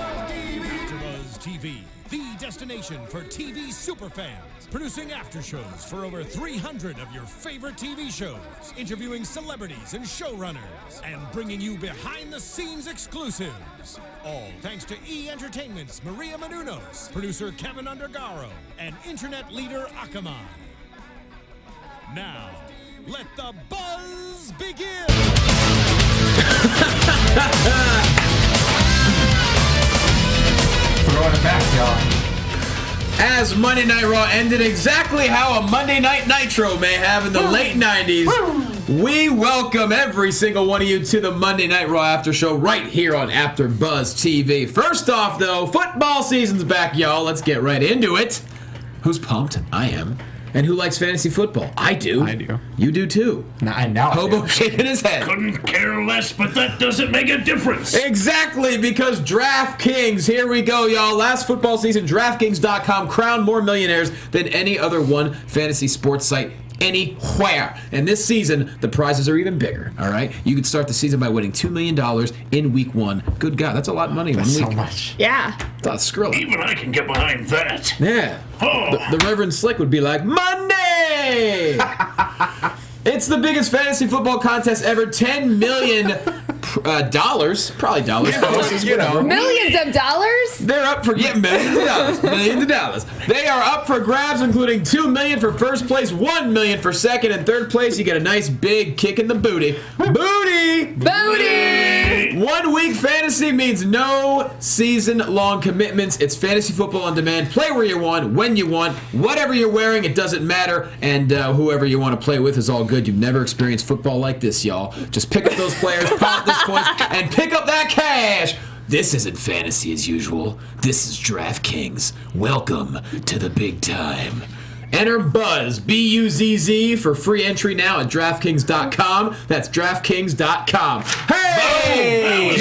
AFTERBUZZ TV, the destination for TV superfans. Producing after shows for over 300 of your favorite TV shows. Interviewing celebrities and showrunners. And bringing you behind-the-scenes exclusives. All thanks to E! Entertainment's Maria Menounos, producer Kevin Undergaro, and internet leader Akamai. Now, let the buzz begin! Throwing it back, y'all. As Monday Night Raw ended exactly how a Monday Night Nitro may have in the late 90s, we welcome every single one of you to the Monday Night Raw After Show right here on AfterBuzz TV. First off, though, football season's back, y'all. Let's get right into it. Who's pumped? I am. And who likes fantasy football? I do. I do. You do too. Now Hobo shaking his head. Couldn't care less, but that doesn't make a difference. Exactly, because DraftKings, here we go, y'all. Last football season, DraftKings.com crowned more millionaires than any other one fantasy sports site anywhere. And this season, the prizes are even bigger, all right? You could start the season by winning $2 million in week one. Good God, that's a lot of money in 1 week. so much. Yeah. That's Skrilla. Even I can get behind that. Yeah. Oh. The Reverend Slick would be like, Monday! It's the biggest fantasy football contest ever. $10 million probably dollars. You know. Millions of dollars? They're up for millions of dollars. Millions of dollars. They are up for grabs, including $2 million for first place, $1 million for second, and third place. You get a nice big kick in the booty. Booty! Booty! 1 week fantasy means no season-long commitments. It's fantasy football on demand. Play where you want, when you want, whatever you're wearing. It doesn't matter, and whoever you want to play with is all good. You've never experienced football like this, y'all. Just pick up those players, pop this points, and pick up that cash. This isn't fantasy as usual. This is DraftKings. Welcome to the big time. Enter BUZZ, B-U-Z-Z, for free entry now at DraftKings.com. That's DraftKings.com. Hey!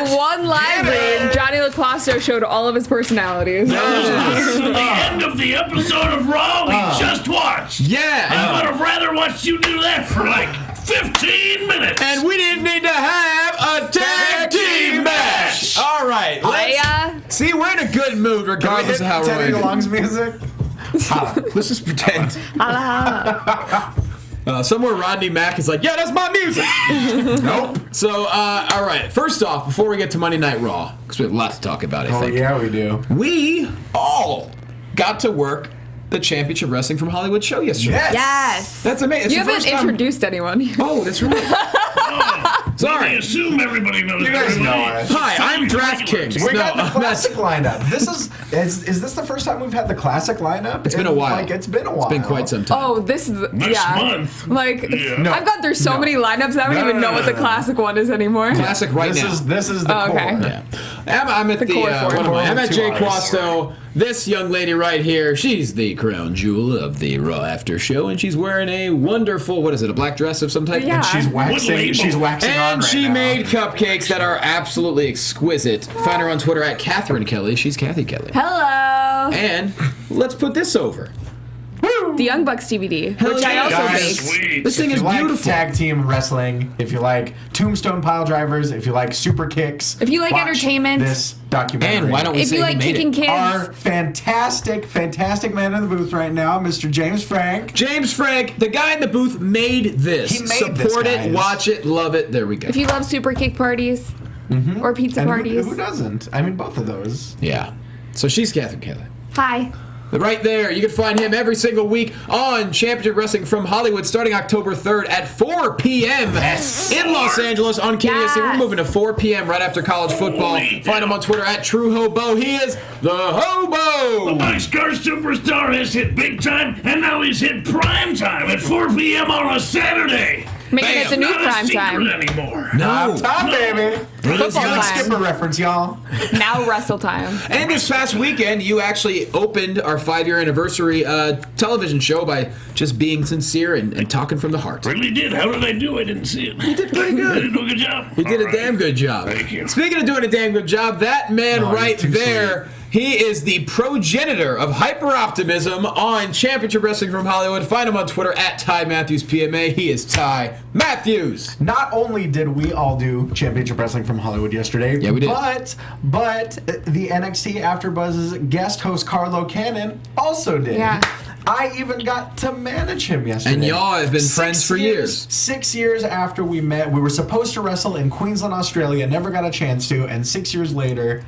In one live read, Jonny Loquasto showed all of his personalities. The end of the episode of Raw we just watched. Yeah. I would have rather watched you do that for like 15 minutes. And we didn't need to have a tag team match. All right. Let's, see, we're in a good mood regardless of how we're Teddy DeLong's music. Let's just pretend. Somewhere Rodney Mack is like, yeah, that's my music. Nope. So, all right. First off, before we get to Monday Night Raw, because we have a lot to talk about, I think. Oh, yeah, we do. We all got to work the Championship Wrestling from Hollywood show yesterday. Yes. That's amazing. You haven't introduced anyone. Oh, that's right. Sorry. I assume everybody knows. You guys know everybody. it. Hi, I'm DraftKings. We got the classic lineup. This is this the first time we've had the classic lineup? It's been a while. It's been a while. It's been quite some time. Oh, this is Next month. Like, Yeah. I've gone through so many lineups. I don't even know what the classic one is anymore. Classic right now. This is the core. okay. Yeah. I'm at the core what am I? I'm at Two Jay eyes. Quasto. This young lady right here, she's the crown jewel of the Raw After Show, and she's wearing a wonderful, what is it, a black dress of some type? Yeah. And she's What waxing. label? She's waxing on And right she now. made cupcakes that are absolutely exquisite. Find her on Twitter at Catherine Kelley. She's Cathy Kelley. Hello. And let's put this over. The Young Bucks DVD, which I yeah. also Guys, baked. Sweet. This thing If is you like beautiful. tag team wrestling, if you like tombstone pile drivers, if you like super kicks, If you like watch entertainment. this documentary. And why don't we If say you who like made kicking it? kids, Our fantastic man in the booth right now, Mr. James Frank. James Frank, the guy in the booth, made this. He made Support this, it, guys. watch it, love it. There we go. if you love super kick parties or pizza And parties. who doesn't? I mean, both of those. Yeah. So she's Catherine Kelley. Hi. Right there, you can find him every single week on Championship Wrestling from Hollywood, starting October 3rd at 4 p.m. in Los Angeles on KDSC. Yes. We're moving to 4 p.m. right after college football. Find him on Twitter at TrueHobo. He is the Hobo. My Scar Superstar has hit big time, and now he's hit prime time at 4 p.m. on a Saturday. Making it the new Not a prime secret time. anymore. No. Top, baby. Football Felix time. Skipper reference, y'all. Now wrestle time. And this past weekend, you actually opened our 5-year anniversary television show by just being sincere and talking from the heart. Really did. How did I do? I didn't see it. You did pretty good. I did do a good job. You did All a damn good job. Thank you. Speaking of doing a damn good job, that man No, right you're too there He is the progenitor of hyper-optimism on Championship Wrestling from Hollywood. Find him on Twitter at Ty Matthews PMA. He is Ty Matthews. Not only did we all do Championship Wrestling from Hollywood yesterday, yeah, we did. but the NXT AfterBuzz's guest host Carlo Cannon also did. Yeah. I even got to manage him yesterday. And y'all have been friends for years. 6 years after we met, we were supposed to wrestle in Queensland, Australia, never got a chance to, and 6 years later,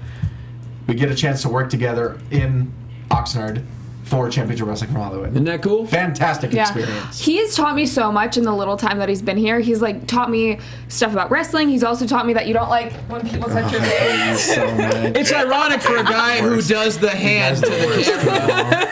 we get a chance to work together in Oxnard for Championship Wrestling from Hollywood. Isn't that cool? Fantastic experience. He's taught me so much in the little time that he's been here. He's like taught me stuff about wrestling. He's also taught me that you don't like when people touch your face. So much. It's ironic for a guy who does the hand to the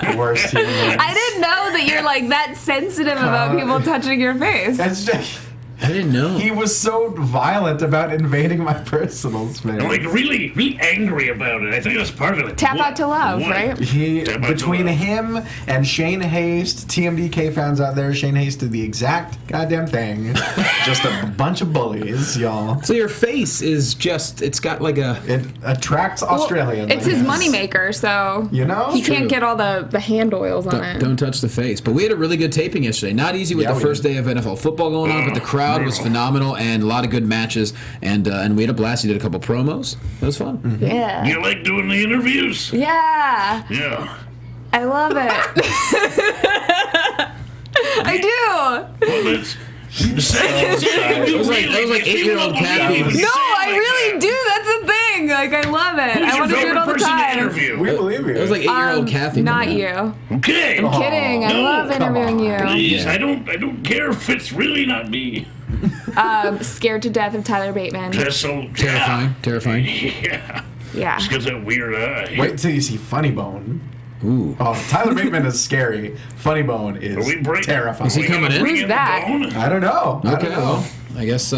camera. Worst human. I didn't know that you're like that sensitive about people touching your face. It's just, I didn't know. he was so violent about invading my personal space. I'm like really angry about it. I think that's part of it. Tap out to love, right? Between him and Shane Haste, TMDK fans out there, Shane Haste did the exact goddamn thing. Just a bunch of bullies, y'all. So your face is just, it's got like a... It attracts Australians. It's his moneymaker, so You know? he can't get all the hand oils on it. Don't touch the face. But we had a really good taping yesterday. Not easy with Yeah, the we first did. day of NFL football going on, but the crowd was phenomenal and a lot of good matches. And we had a blast. You did a couple promos. It was fun. Mm-hmm. Yeah. You like doing the interviews? Yeah. Yeah. I love it. I do. Well, that's... It was like 8-year-old Kathy. No, I really do. That's the thing. Like, I love it. I want to do it all the time. We believe you. It was like 8-year-old Kathy. Not you. Okay. I'm kidding. I No, love come interviewing on. you. Please, I don't care if it's really not me. Scared to death of Tyler Bateman. That's so Terrifying. Yeah. Yeah. Just got that weird eye. Wait till you see Funny Bone. Ooh. Oh, Tyler Bateman is scary. Funny Bone is Are we breaking? terrifying. Is he coming in? Who's that? I don't know. I Okay, don't know. well, I guess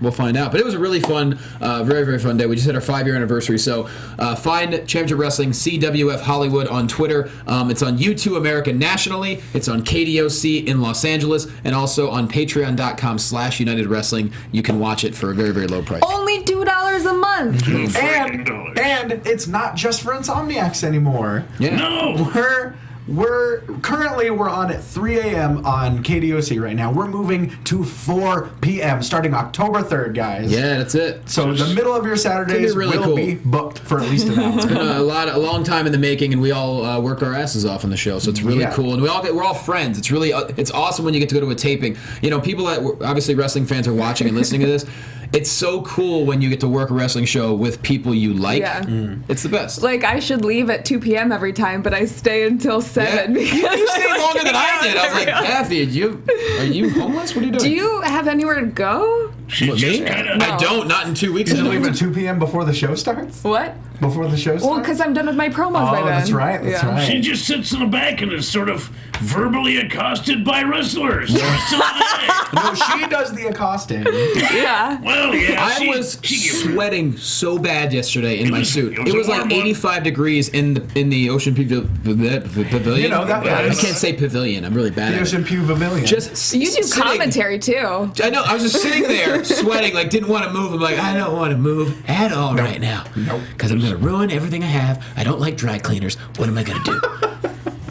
we'll find out. But it was a really fun, very, very fun day. We just hit our 5-year anniversary. So find Championship Wrestling CWF Hollywood on Twitter. It's on U2 America nationally. It's on KDOC in Los Angeles. And also on patreon.com/United Wrestling. You can watch it for a very, very low price. Only $2 a month. And it's not just for Insomniacs anymore. Yeah. No. We're currently on at 3 a.m. on KDOC right now. We're moving to 4 p.m. starting October 3rd, guys. Yeah, that's it. So the middle of your Saturdays really will cool. be booked for at least an hour. It's been a long time in the making, and we all work our asses off on the show, so it's really cool. And we're all friends. It's really it's awesome when you get to go to a taping. You know, people that obviously wrestling fans are watching and listening to this. It's so cool when you get to work a wrestling show with people you like. Yeah. It's the best. Like, I should leave at 2 p.m. every time, but I stay until 7 because You stayed I longer than I did. I was like, Yeah. Kathy, are you homeless? What are you doing? Do you have anywhere to go? She What, just me? kind of... I don't. Not in 2 weeks. You I leave don't. at 2 p.m. before the show starts? What? Before the show starts? Well, because I'm done with my promos by Oh, then. that's right. That's right. She just sits in the back and is sort of verbally accosted by wrestlers. The rest of the day. No, she does the accosting. Yeah. Well, yeah. I was sweating so bad yesterday in my was- suit. it was It was a like warm one. 85 degrees in the Ocean Pavilion. You know, that I was- can't say pavilion. I'm really bad The at it. Ocean Pew Pavilion. Just You do sitting- commentary too. I know. I was just sitting there sweating, like didn't want to move. I'm like, I don't want to move at all right now. Nope. Because I'm gonna ruin everything I have. I don't like dry cleaners. What am I gonna do?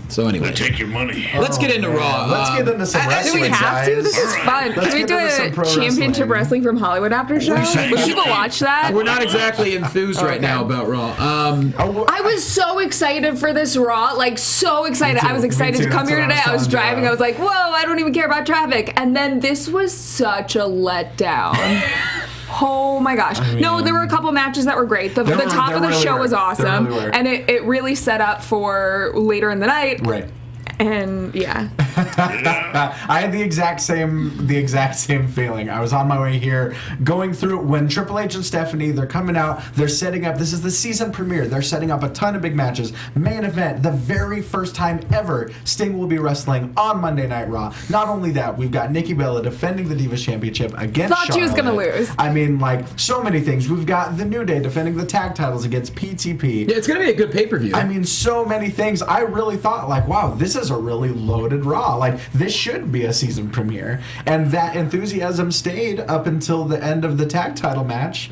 So anyway, I take your money. let's get into Raw. Let's get into some Do wrestling, we have to? guys. This is Alright. fun. Let's Can we get into do some a pro championship wrestling. wrestling from Hollywood after show? should. Would people watch that? We're not exactly enthused right now about Raw. I was so excited for this Raw, like so excited. Me too. I was excited Me to too. come That's here what I today. was I was telling you. driving. I was like, whoa, I don't even care about traffic. And then this was such a letdown. Oh my gosh. No, there were a couple matches that were great. The top there of the really show were. was There awesome. really were. And it really set up for later in the night. Right. And yeah. I had the exact same feeling. I was on my way here, going through when Triple H and Stephanie, they're coming out, they're setting up, this is the season premiere, they're setting up a ton of big matches. Main event, the very first time ever Sting will be wrestling on Monday Night Raw. Not only that, we've got Nikki Bella defending the Divas Championship against Thought she was gonna Charlotte. lose. I mean, like, so many things. We've got the New Day defending the tag titles against PTP. Yeah, it's gonna be a good pay-per-view. I mean, so many things. I really thought, like, wow, this is a really loaded Raw. Like, this should be a season premiere. And that enthusiasm stayed up until the end of the tag title match.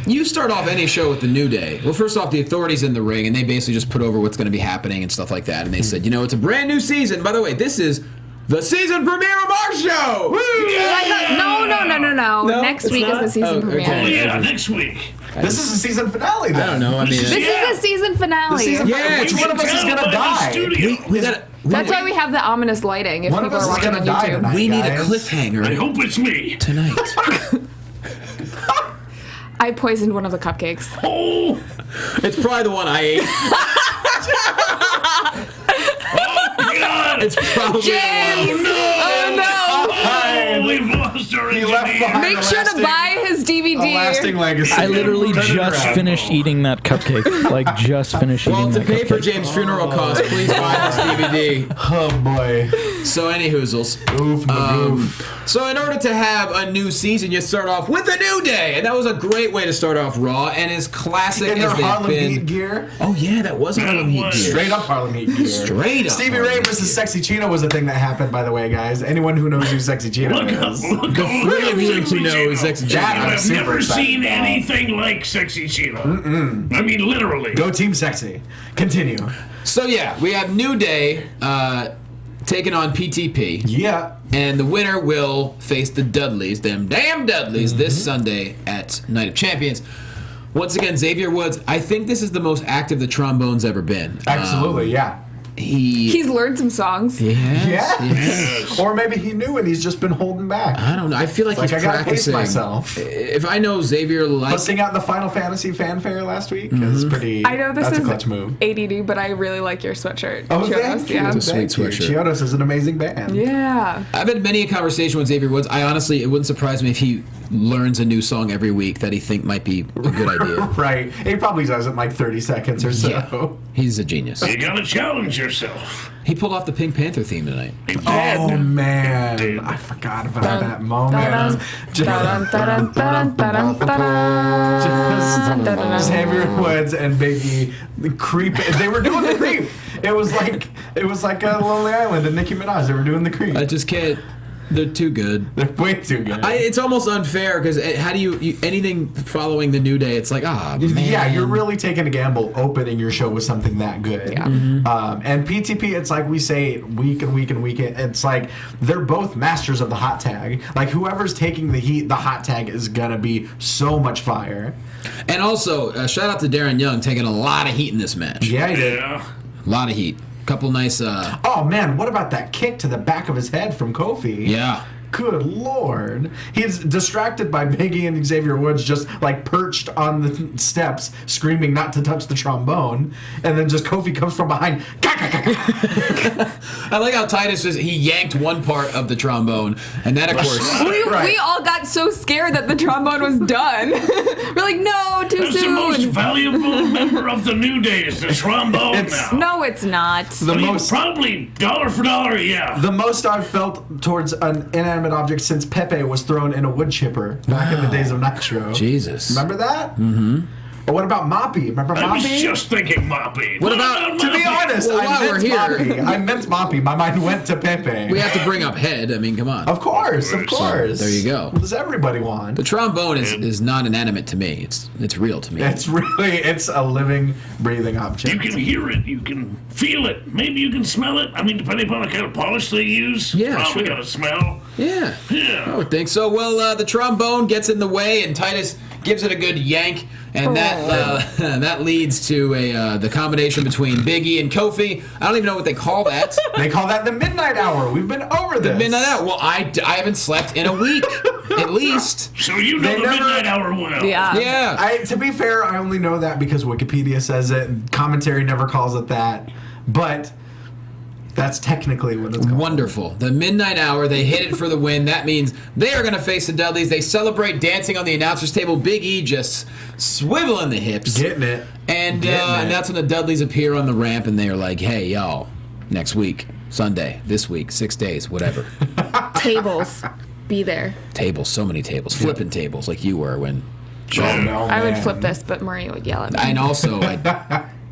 You start off any show with the New Day. Well, first off, the Authority's in the ring, and they basically just put over what's going to be happening and stuff like that. And they said, it's a brand new season. By the way, this is the season premiere of our show. Woo! No. Next week is the season premiere. Oh, yeah, next week. This is the season finale, then. I don't know. I mean, This is the season finale. Which one of us is going to die? That's why we have the ominous lighting. If One of people us are is watching going to on die YouTube. tonight, we need a guys. cliffhanger I hope it's me. tonight. I poisoned one of the cupcakes. Oh, It's probably the one I ate. God. It's probably James! the Oh no! Oh, we've lost our He left engineer. behind Make sure to buy his DVD. a lasting legacy. I literally Turn it just around. finished eating that cupcake. Like, just finished one. eating Well, to that pay for cupcake. James' funeral costs, please buy this DVD. Oh, boy. So, any hoozles. Oof, magoof. So in order to have a new season, you start off with a New Day, and that was a great way to start off Raw, and as classic In their as they've Harlem been. Heat gear. Oh yeah, that was Harlem Heat gear. Straight up Harlem Heat gear. Straight up Stevie Harlem Ray Heat versus gear. Sexy Chino was a thing that happened, by the way, guys. Anyone who knows who Sexy Chino Look up, is. look The up. three of you who know Sexy Chino. That I'm I've super never excited seen about. anything like Sexy Chino. I mean, literally. Go Team Sexy. Continue. So yeah, we have New Day taking on PTP. Yeah. And the winner will face the Dudleys, them damn Dudleys, this Sunday at Night of Champions. Once again, Xavier Woods, I think this is the most active the trombone's ever been. Absolutely, yeah. He's learned some songs. Yes. Or maybe he knew and he's just been holding back. I don't know. I feel like he's I gotta pace practicing. myself. If I know Xavier likes... Busting out the Final Fantasy fanfare last week is pretty. I know this that's is a clutch move. ADD, but I really like your sweatshirt. Oh, Chiodos, thank you. yeah. It's a sweet Thank you. sweatshirt. Chiodos is an amazing band. Yeah. I've had many a conversation with Xavier Woods. I honestly, it wouldn't surprise me if he learns a new song every week that he think might be a good idea. Right. He probably does it in like 30 seconds or so. Yeah. He's a genius. You gotta challenge yourself. He pulled off the Pink Panther theme tonight. Oh, man. I forgot about that moment. Just Xavier Woods and Big E, the creep. They were doing the creep. It was like a Lonely Island and Nicki Minaj. They were doing the creep. I just can't. They're too good. They're way too good. It's almost unfair because how do you anything following the New Day? It's like man. Yeah, you're really taking a gamble opening your show with something that good. Yeah. And PTP, it's like we say week and week and week. It's like they're both masters of the hot tag. Like whoever's taking the heat, the hot tag is gonna be so much fire. And also, shout out to Darren Young taking a lot of heat in this match. Yeah, he did. Yeah. A lot of heat. Couple nice. Oh man, what about that kick to the back of his head from Kofi? Yeah. Good lord. He's distracted by Biggie and Xavier Woods just like perched on the steps screaming not to touch the trombone. And then just Kofi comes from behind. I like how Titus he yanked one part of the trombone, and that of course. We all got so scared that the trombone was done. We're like, no, too That's the most soon. valuable member of the New Day is the trombone now. No, it's not. The I mean, most probably dollar for dollar, yeah. The most I've felt towards an inanimate object since Pepe was thrown in a wood chipper back in the days of Nitro. Jesus. Remember that? Mm-hmm. Or what about Moppy? Remember I was Moppy? just thinking Moppy. What about- To be honest, Well, while I we're meant here- Moppy. I meant Moppy. My mind went to Pepe. We have to bring up head. I mean, come on. Of course. there you go. What does everybody want? The trombone is not inanimate to me. It's real to me. It's a living, breathing object. You can hear it, you can feel it, maybe you can smell it. I mean, depending upon the kind of polish they use, Yeah, probably sure. got a smell. Yeah. Yeah. I would think so. Well, the trombone gets in the way, and Titus gives it a good yank, and that leads to the combination between Big E and Kofi. I don't even know what they call that. They call that the midnight hour. We've been over this. Midnight Hour. Well, I haven't slept in a week, at least. So you know They the never- midnight hour well. Yeah. Yeah. To be fair, I only know that because Wikipedia says it. Commentary never calls it that. But that's technically what it's called. Wonderful. The Midnight Hour, they hit it for the win. That means they are going to face the Dudleys. They celebrate dancing on the announcer's table. Big E just swiveling the hips. Getting it. And Getting it. that's when the Dudleys appear on the ramp, and they are like, hey, y'all, next week, Sunday, this week, 6 days, whatever. Tables. Be there. Tables, so many tables. Flipping tables like you were when... Oh, no, I would man. flip this, but Marie would yell at me. And also,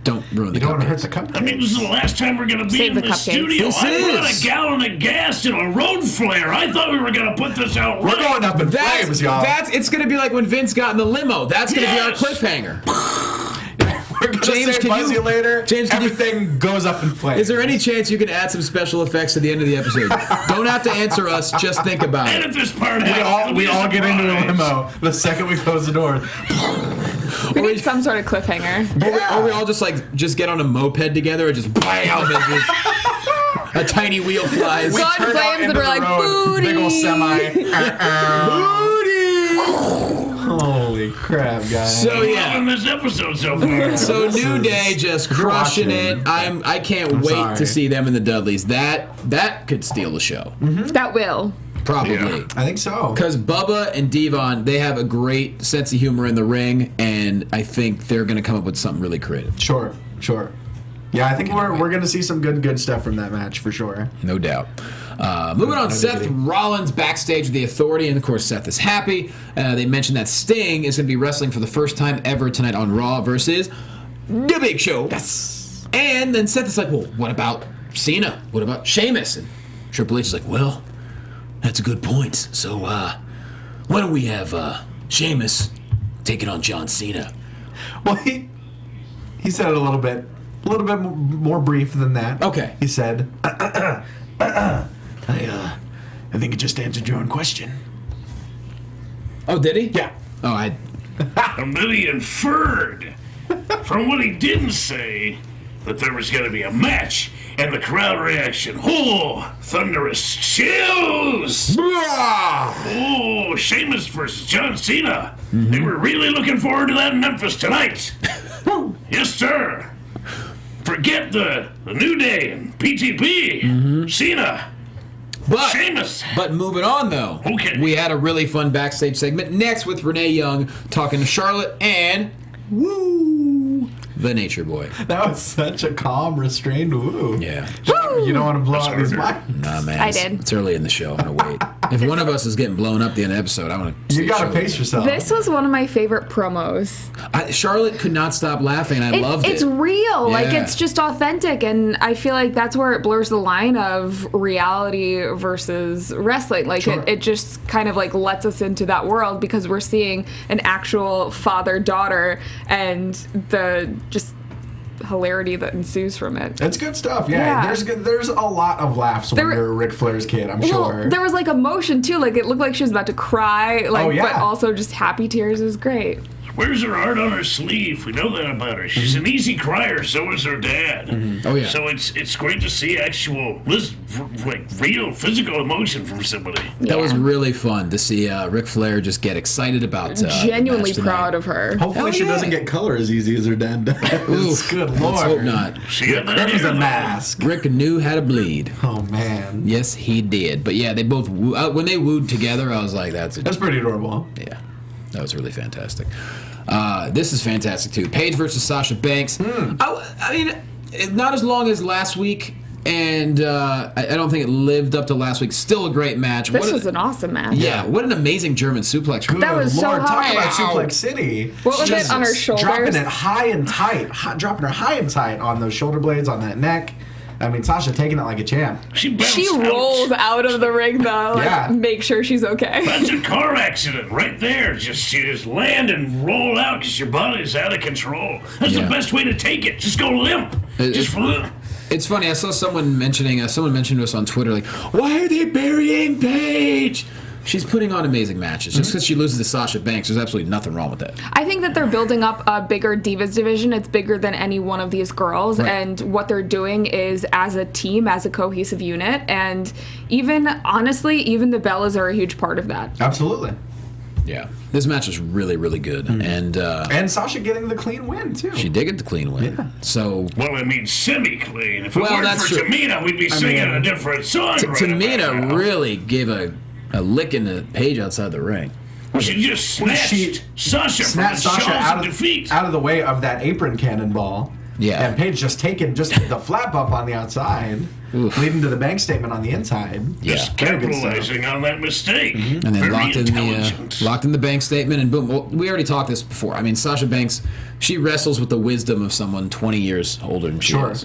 Don't ruin the You don't want to hurt cupcakes. the cupcakes. I mean, this is the last time we're going to be Save in the the cupcakes. studio. This I brought is. a gallon of gas and a road flare. I thought we were going to put this out We're right. going up in flames, y'all. It's going to be like when Vince got in the limo. That's going to be our Yes. cliffhanger. We're gonna James, say can buzz you- you later. James, can you- Everything goes up in flames. Is there any chance you can add some special effects to the end of the episode? Don't have to answer us. Just think about it. Edit this part We out. all get into a limo the second we close the door. We need some sort of cliffhanger. Or we all just get on a moped together and just bam, and just a tiny wheel flies. We- God Turn out flames into that are the like, road, big ol' booty. semi. Holy crap, guys. So yeah. Loving this episode so far. So This New is- Day just if you're crushing watching, it. I can't wait sorry. to see them in the Dudleys. That could steal the show. That will. Probably. Yeah. I think so. Because Bubba and Devon, they have a great sense of humor in the ring, and I think they're going to come up with something really creative. Sure. Yeah, I think we're gonna see some good stuff from that match for sure. No doubt. Moving on, Seth Rollins backstage with the Authority, and of course Seth is happy. They mentioned that Sting is going to be wrestling for the first time ever tonight on Raw versus The Big Show. Yes. And then Seth is like, well, what about Cena? What about Sheamus? And Triple H is like, well, that's a good point. So why don't we have Sheamus taking on John Cena? Well, he said it a little bit more brief than that. Okay. He said, I think it just answered your own question. Oh, did he? Yeah. Oh, And then he inferred from what he didn't say that there was going to be a match and the crowd reaction. Oh, thunderous chills. Oh, Sheamus versus John Cena. They were really looking forward to that in Memphis tonight. Yes, sir. Forget the New Day and PTP. Cena. But Sheamus. But moving on though, Okay. we had a really fun backstage segment next with Renee Young talking to Charlotte and the Nature Boy. That was such a calm, restrained woo. Yeah. You don't want to blow out these harder. mics. Nah, man. I it's- did. It's early in the show. I'm gonna wait. If one of us is getting blown up at the end of the episode, I want to. You gotta pace yourself. This was one of my favorite promos. Charlotte could not stop laughing. I loved it. It's real. Like, Yeah. it's just authentic. And I feel like that's where it blurs the line of reality versus wrestling. Like, Sure. it just kind of like lets us into that world because we're seeing an actual father-daughter and the just hilarity that ensues from it. It's good stuff. Yeah, Yeah. there's a lot of laughs when There- you're Ric Flair's kid. I'm Well, sure. there was like emotion too. Like, it looked like she was about to cry. Like, Oh, yeah. but also just happy tears. It was great. Wears her heart on her sleeve. We know that about her. She's an easy crier. So is her dad. Oh, yeah. So it's great to see actual, like real physical emotion from somebody. That was Yeah. really fun to see Ric Flair just get excited about. Genuinely proud of her. Hopefully she yeah. doesn't get color as easy as her dad does. Good lord. Let's hope not. She got that That was a hairline. mask. Rick knew how to bleed. Oh man. Yes, he did. But yeah, they both when they wooed together, I was like, that's Pretty adorable. yeah, that was really fantastic. This is fantastic too. Paige versus Sasha Banks. I mean, not as long as last week, and I don't think it lived up to last week. Still a great match. This was an awesome match. Yeah, what an amazing German suplex. Good That was so lord, talk high. about Wow. Suplex City. What was it Jesus. on her shoulders? Dropping it high and tight. Dropping her high and tight on those shoulder blades, on that neck. I mean, Sasha taking it like a champ. She bounced She rolls out of the ring though. Like, Yeah. make sure she's okay. That's a car accident right there. You just land and roll out because your body's out of control. That's Yeah. the best way to take it. Just go limp. Just It's funny. I saw someone mentioning. Someone mentioned to us on Twitter, like, "Why are they burying Paige?" She's putting on amazing matches. Just because she loses to Sasha Banks, there's absolutely nothing wrong with that. I think that they're building up a bigger Divas division. It's bigger than any one of these girls. Right. And what they're doing is as a team, as a cohesive unit. And even, honestly, even the Bellas are a huge part of that. Absolutely. Yeah, this match was really, really good, and And Sasha getting the clean win too. she did get the clean win. Yeah. So Well, I mean, semi-clean. If it Well, weren't that's for true. Tamina, we'd be singing a different song right about Tamina now. really gave a lick in the Paige outside the ring. She just When snatched she Sasha from Snatched the Sasha jaws out of of defeat. out of the way of that apron cannonball. Yeah. And Paige just taking the flap up on the outside, leading to the bank statement on the inside. Just capitalizing on that mistake. And then Very locked in the bank statement, and boom. Well, we already talked this before. I mean, Sasha Banks, she wrestles with the wisdom of someone 20 years older than she is.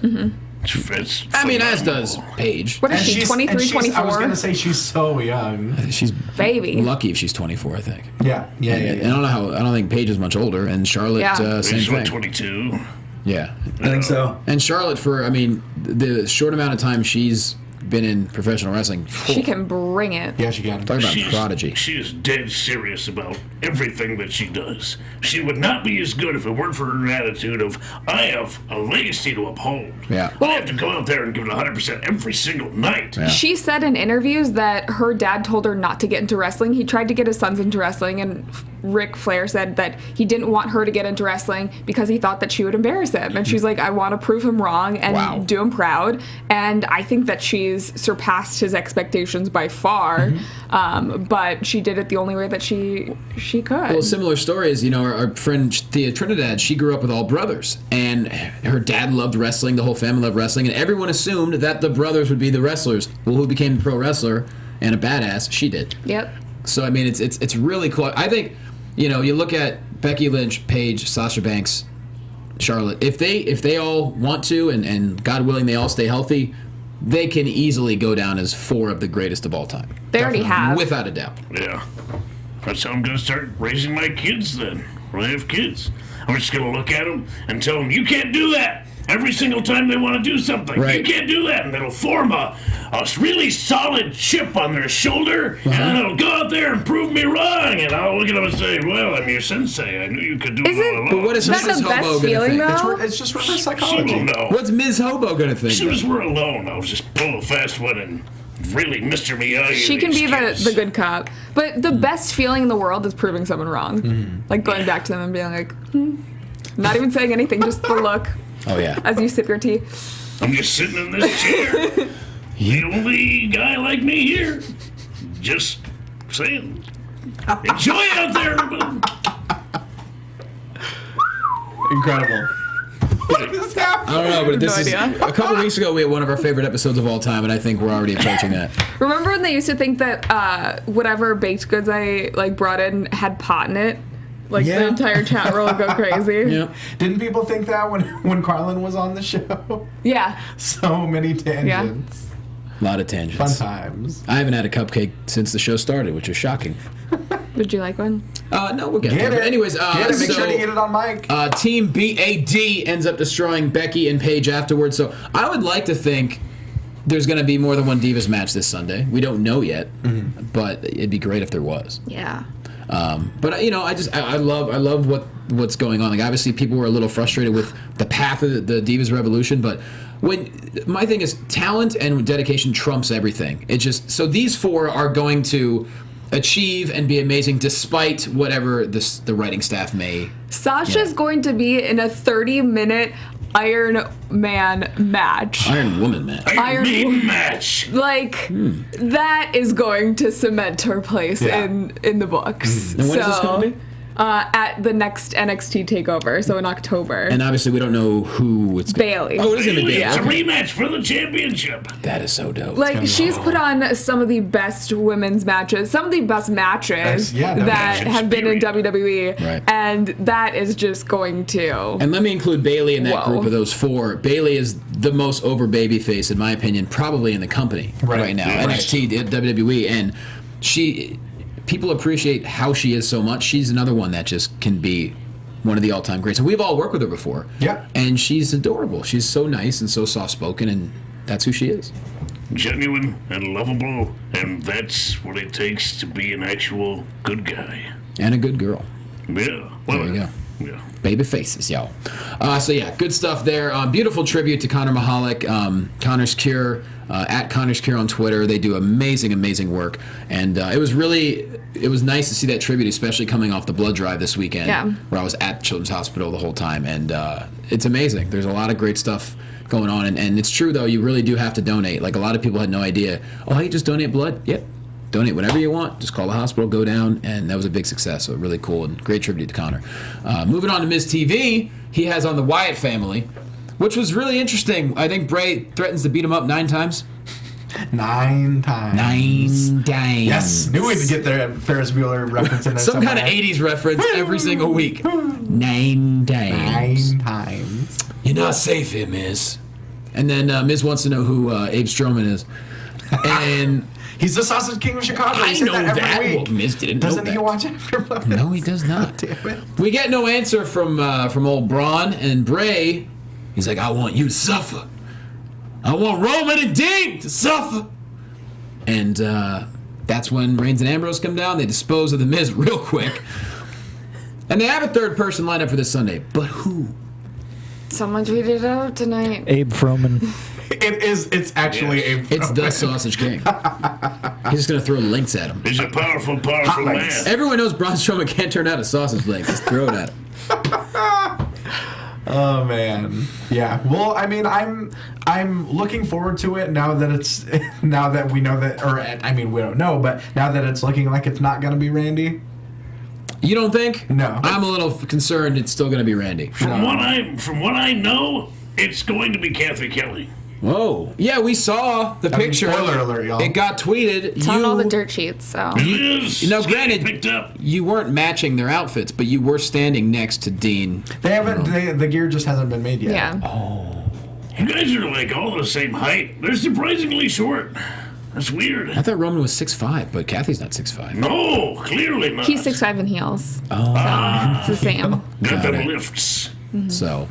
It's I mean, as phenomenal. does Paige. What is she, 23, 24? I was going to say she's so young. She's Baby. lucky if she's 24, I think. Yeah. And I don't think Paige is much older, and Charlotte, same She's thing. 22. Yeah. I think so. And Charlotte, the short amount of time she's been in professional wrestling, She can bring it. Yeah, she can. talk about prodigy. She is dead serious about everything that she does. She would not be as good if it weren't for her attitude of, I have a legacy to uphold. Yeah. I have to go out there and give it 100% every single night. Yeah. She said in interviews that her dad told her not to get into wrestling. He tried to get his sons into wrestling, and Ric Flair said that he didn't want her to get into wrestling because he thought that she would embarrass him. And she's like, I want to prove him wrong and do him proud. And I think that she's surpassed his expectations by far. But she did it the only way that she could. Well, similar stories, our friend Thea Trinidad, she grew up with all brothers, and her dad loved wrestling, the whole family loved wrestling, and everyone assumed that the brothers would be the wrestlers. Well, who became the pro wrestler and a badass? She did. Yep. So, I mean, it's really cool. I think, you look at Becky Lynch, Paige, Sasha Banks, Charlotte, if they all want to, and God willing they all stay healthy, they can easily go down as 4 of the greatest of all time. They already have. Without a doubt. Yeah. That's how I'm going to start raising my kids then. When I have kids. I'm just going to look at them and tell them, you can't do that. Every single time they want to do something. Right. You can't do that. And it'll form a really solid chip on their shoulder. And then it'll go out there and prove me wrong. And I'll look at them and say, well, I'm your sensei. I knew you could do it all along. But what is That's Mrs. the best Hobo going to feeling, think? though. It's just reverse She psychology. will know. What's Ms. Hobo going to think? As soon as we're alone, I'll just pull a fast one and really Mr. Miyagi. She can be the good cop. But the best feeling in the world is proving someone wrong. Like going back to them and being like, not even saying anything, just the look Oh, yeah. as you sip your tea. I'm just sitting in this chair. The only guy like me here. Just saying. Enjoy out there, everybody. Incredible. What is happening? I don't know, but this is idea. a couple weeks ago we had one of our favorite episodes of all time, and I think we're already approaching that. Remember when they used to think that whatever baked goods I brought in had pot in it? The Yeah. entire chat room would go crazy. Yeah. Didn't people think that when Carlin was on the show? Yeah. So many tangents. A lot of tangents. Fun times. I haven't had a cupcake since the show started, which is shocking. Would you like one? No, we'll get Get there. it. Anyways, Get it. Make so, sure to get it on mic. Team BAD ends up destroying Becky and Paige afterwards. So I would like to think there's going to be more than one Divas match this Sunday. We don't know yet, but it'd be great if there was. Yeah. But I love what's going on. Like, obviously people were a little frustrated with the path of the Divas Revolution, but my thing is talent and dedication trumps everything. It just so these 4 are going to achieve and be amazing despite whatever the writing staff may. Sasha's going to be in a 30-minute Iron Man match. Iron Woman match. Iron Maiden Woman. match. That is going to cement her place in the books. And when is this going to be? At the next NXT takeover, so in October. And obviously we don't know who it's going Bailey. Oh, it is going to be Bailey. It's a Okay. rematch for the championship. That is so dope. She's put on some of the best women's matches, some of the best matches Yeah, no, that matches, have been in period. WWE, Right. and that is just going to. And let me include Bailey in that Whoa. group of those 4. Bailey is the most over babyface, in my opinion, probably in the company right now. Yeah. NXT, WWE, and people appreciate how she is so much. She's another one that just can be one of the all-time greats. And we've all worked with her before. Yeah. And she's adorable. She's so nice and so soft-spoken, and that's who she is. Genuine and lovable, and that's what it takes to be an actual good guy. And a good girl. Yeah. Well, There you go. Yeah. Baby faces, y'all. So yeah, good stuff there. Beautiful tribute to Conor Mahalik, Conor's Cure, at Conor's Cure on Twitter. They do amazing work, and it was nice to see that tribute, especially coming off the blood drive this weekend, where I was at Children's Hospital the whole time, and it's amazing. There's a lot of great stuff going on, and it's true though. You really do have to donate. Like, a lot of people had no idea. Oh, hey, just donate blood. Yep. Donate whenever you want. Just call the hospital, go down, and that was a big success. So really cool and great tribute to Conor. Moving on to Miz TV, he has on the Wyatt family. which was really interesting. I think Bray threatens to beat him up 9 times. 9 times. 9 times. Yes, knew we'd get their Ferris Bueller reference in there. Some kind of somewhere. 80s reference every single week. 9 times. 9 times. You're not safe here, Miz. And then Miz wants to know who Abe Strowman is. And he's the Sausage King of Chicago. I know every that. week. Well, Miz didn't Doesn't know he that. watch AfterBuzz? No, he does not. Damn it. We get no answer from old Braun and Bray. He's like, I want you to suffer. I want Roman and Dean to suffer. And that's when Reigns and Ambrose come down. They dispose of the Miz real quick. And they have a third person lined up for this Sunday. But who? Someone tweeted it out tonight. Abe Froman. It's actually a. It's the Sausage King. He's just going to throw links at him. He's a powerful, powerful man. Everyone knows Braun Strowman can't turn out a sausage link. Just throw it at him. Oh man, yeah. Well, I mean, I'm looking forward to it now that we know that, or I mean, we don't know, but now that it's looking like it's not going to be Randy. You don't think? No. I'm a little concerned it's still going to be Randy. From what I know, it's going to be Cathy Kelley. Whoa. Yeah, we saw the picture. Spoiler alert, y'all. It got tweeted. It's on all the dirt sheets, so. Now, granted, picked up. you weren't matching their outfits, but you were standing next to Dean. They haven't. The gear just hasn't been made yet. Yeah. You guys are like all the same height. They're surprisingly short. That's weird. I thought Roman was 6'5", but Kathy's not 6'5". No, clearly not. He's 6'5" in heels. Oh. So it's the same. Got them it. lifts. So,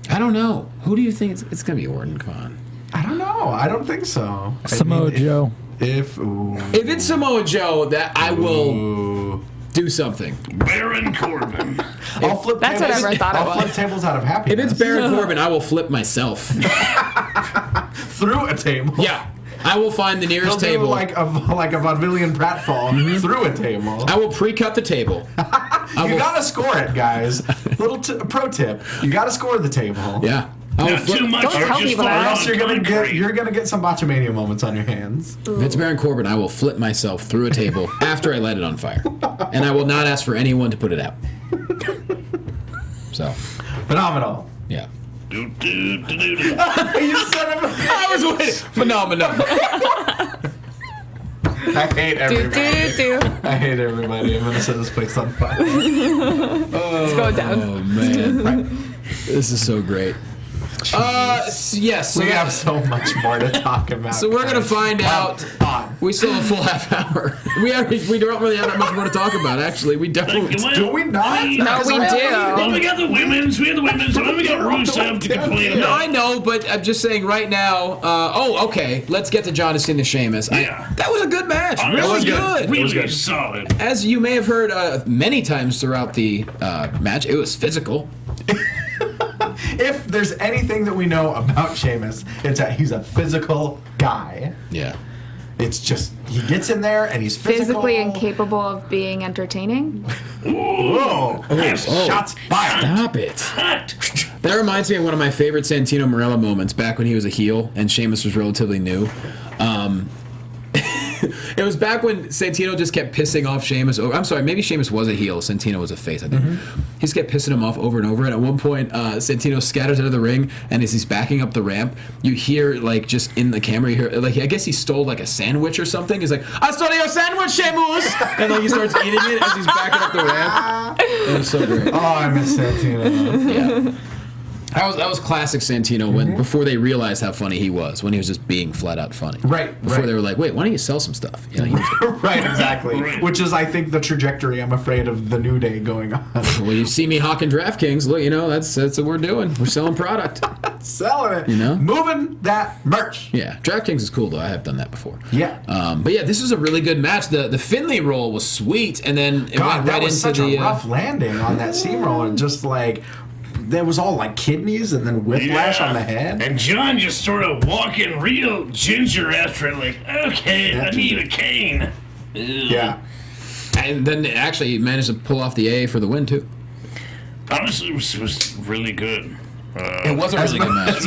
I don't know. Who do you think it's going to be, Orton? Come on. I don't know. I don't think so. Samoa Joe. If If it's Samoa Joe, that I will do something. Baron Corbin. I'll flip. That's what I tables. ever thought it I'll flip was. tables out of If happiness. it's Baron Corbin, I will flip myself. through a table. Yeah. I will find the He'll nearest do table. like a vaudevillian pratfall through a table. I will pre-cut the table. You gotta score it, guys. Little pro tip: you gotta score the table. Yeah. I will Not flip. too much. Don't or tell just people fall that. Or else on you're concrete. gonna get some Botchamania moments on your hands. If it's Baron Corbin, I will flip myself through a table after I light it on fire. And I will not ask for anyone to put it out. So, Phenomenal. yeah. Do, do, do, do, do. You son of a... I was waiting. Phenomenal. I hate Do, everybody. do, do. I hate everybody. I'm gonna set this place on fire. Let's go down. Oh, man. This is so great. Yes. So We have so much more to talk about. So we're gonna guys. find out. On. We still have a full half hour. We don't really have that much more to talk about. Actually, we don't. Well, Do we not? No, we Well, do. we got the women's. We had the women's. And then we got Rusev to complain No, about. I know, but I'm just saying right now. Okay. Let's get to John Cena Sheamus. Yeah. That was a good match. It Really was good. Really solid. As you may have heard many times throughout the match, it was physical. If there's anything that we know about Sheamus, it's that he's a physical guy. Yeah. It's just he gets in there and he's physical. Physically incapable of being entertaining. Whoa! Shots fired. Stop it. Hot. That reminds me of one of my favorite Santino Marella moments back when he was a heel and Sheamus was relatively new. It was back when Santino just kept pissing off Sheamus. I'm sorry, maybe Sheamus was a heel. Santino was a face, I think. He just kept pissing him off over and over. And at one point, Santino scatters out of the ring, and as he's backing up the ramp, you hear, like, just in the camera, you hear, like, I guess he stole, like, a sandwich or something. He's like, I stole your sandwich, Sheamus! And, like, he starts eating it as he's backing up the ramp. It was so great. Oh, I miss Santino. Yeah. That was classic Santino when before they realized how funny he was, when he was just being flat out funny. Right, Before right. they were like, wait, why don't you sell some stuff? You know, he was Right, exactly. Right. Which is, I think, the trajectory I'm afraid of the New Day going on. well, you see me hawking DraftKings. Look, you know, that's what we're doing. We're selling product. Selling it. You know? Moving that merch. Yeah, DraftKings is cool though. I have done that before. Yeah. But yeah, this was a really good match. The Finley roll was sweet, and then it God, went that right was into such the a rough landing on that steamroller. Just like, there was all like kidneys and then whiplash on the head. And John just sort of walking real ginger after it, like, okay, I need a cane. Yeah. and then actually he managed to pull off the A for the win too. Honestly, it was really good. It was a really good match. As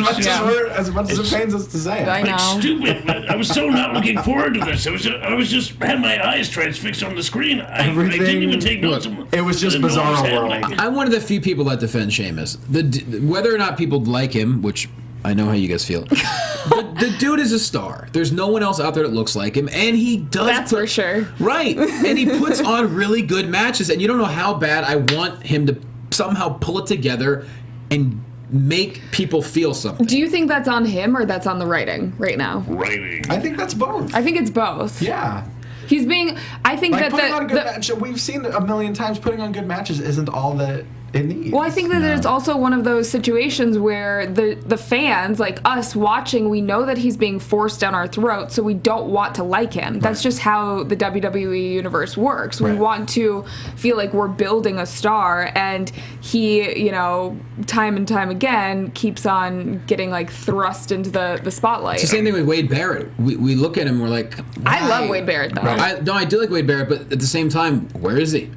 much as it pains us to say it. I know. Stupid. I was so not looking forward to this. I was just had my eyes transfixed on the screen. I didn't even take notes. It was just Bizarro World. I'm one of the few people that defend Sheamus. Whether or not people like him, which I know how you guys feel, the dude is a star. There's no one else out there that looks like him, and he does. That's for sure. Right, and he puts on really good matches, and you don't know how bad I want him to somehow pull it together and make people feel something. Do you think that's on him or that's on the writing right now? Writing. I think that's both. I think it's both. Yeah. He's being. I think Like that putting on good matches, we've seen a million times, putting on good matches isn't all that it needs. Well, I think that there's also one of those situations where the fans, like us watching, we know that he's being forced down our throat, so we don't want to like him. That's just how the WWE universe works. We want to feel like we're building a star, and he, you know, time and time again keeps on getting like thrust into the spotlight. It's the same thing with Wade Barrett. We look at him, we're like, why? I love Wade Barrett though. Right. I do like Wade Barrett, but at the same time, where is he?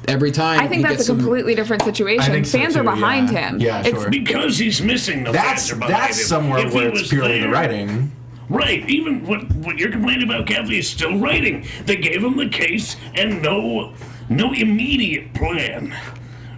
Every time. I think that's a completely different situation. I think so Fans too, are behind yeah. him. Yeah, It's sure. Because he's missing the That's fans are behind him. somewhere If he where it's was purely the there- writing. Right. Even what you're complaining about, Kathy, is still writing. They gave him the case and no immediate plan.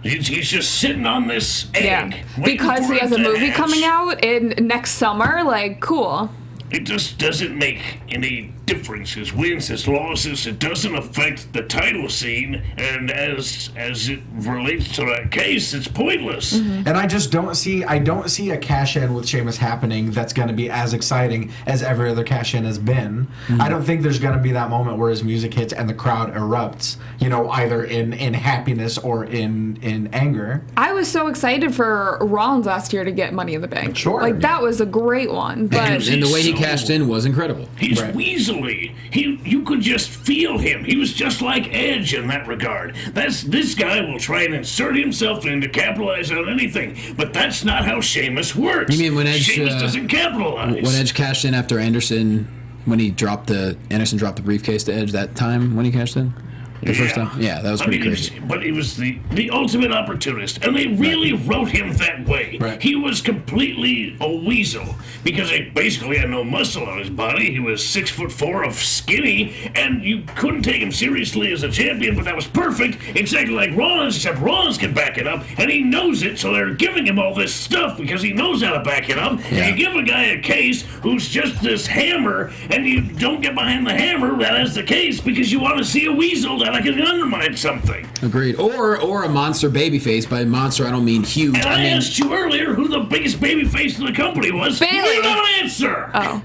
He's just sitting on this egg. Yeah, waiting because for he it has a to movie hatch. coming out in next summer. Like, cool. It just doesn't make any difference. His wins, his losses, it doesn't affect the title scene. And as it relates to that case, it's pointless. Mm-hmm. And I just don't see a cash in with Sheamus happening that's going to be as exciting as every other cash in has been. Mm-hmm. I don't think there's going to be that moment where his music hits and the crowd erupts, you know, either in happiness or in anger. I was so excited for Rollins last year to get Money in the Bank. Sure. Like, that was a great one. But And the way he So- cashed in was incredible. He's Right. weaselly. You could just feel him. He was just like Edge in that regard. This guy will try and insert himself in to capitalize on anything, but that's not how Sheamus works. You mean when Edge, Sheamus doesn't capitalize. When Edge cashed in after Anderson, when Anderson dropped the briefcase to Edge that time when he cashed in? The first time? Yeah, that was pretty crazy. He was the ultimate opportunist, and they really wrote him that way. Right. He was completely a weasel because he basically had no muscle on his body. He was 6'4" of skinny, and you couldn't take him seriously as a champion. But that was perfect, exactly like Rollins, except Rollins can back it up, and he knows it. So they're giving him all this stuff because he knows how to back it up. Yeah. And you give a guy a case who's just this hammer, and you don't get behind the hammer that is the case because you want to see a weasel that I can undermine something. Agreed. Or a monster babyface. By monster, I don't mean huge. And I I mean, asked you earlier who the biggest babyface in the company was. Bayley. You don't answer. oh,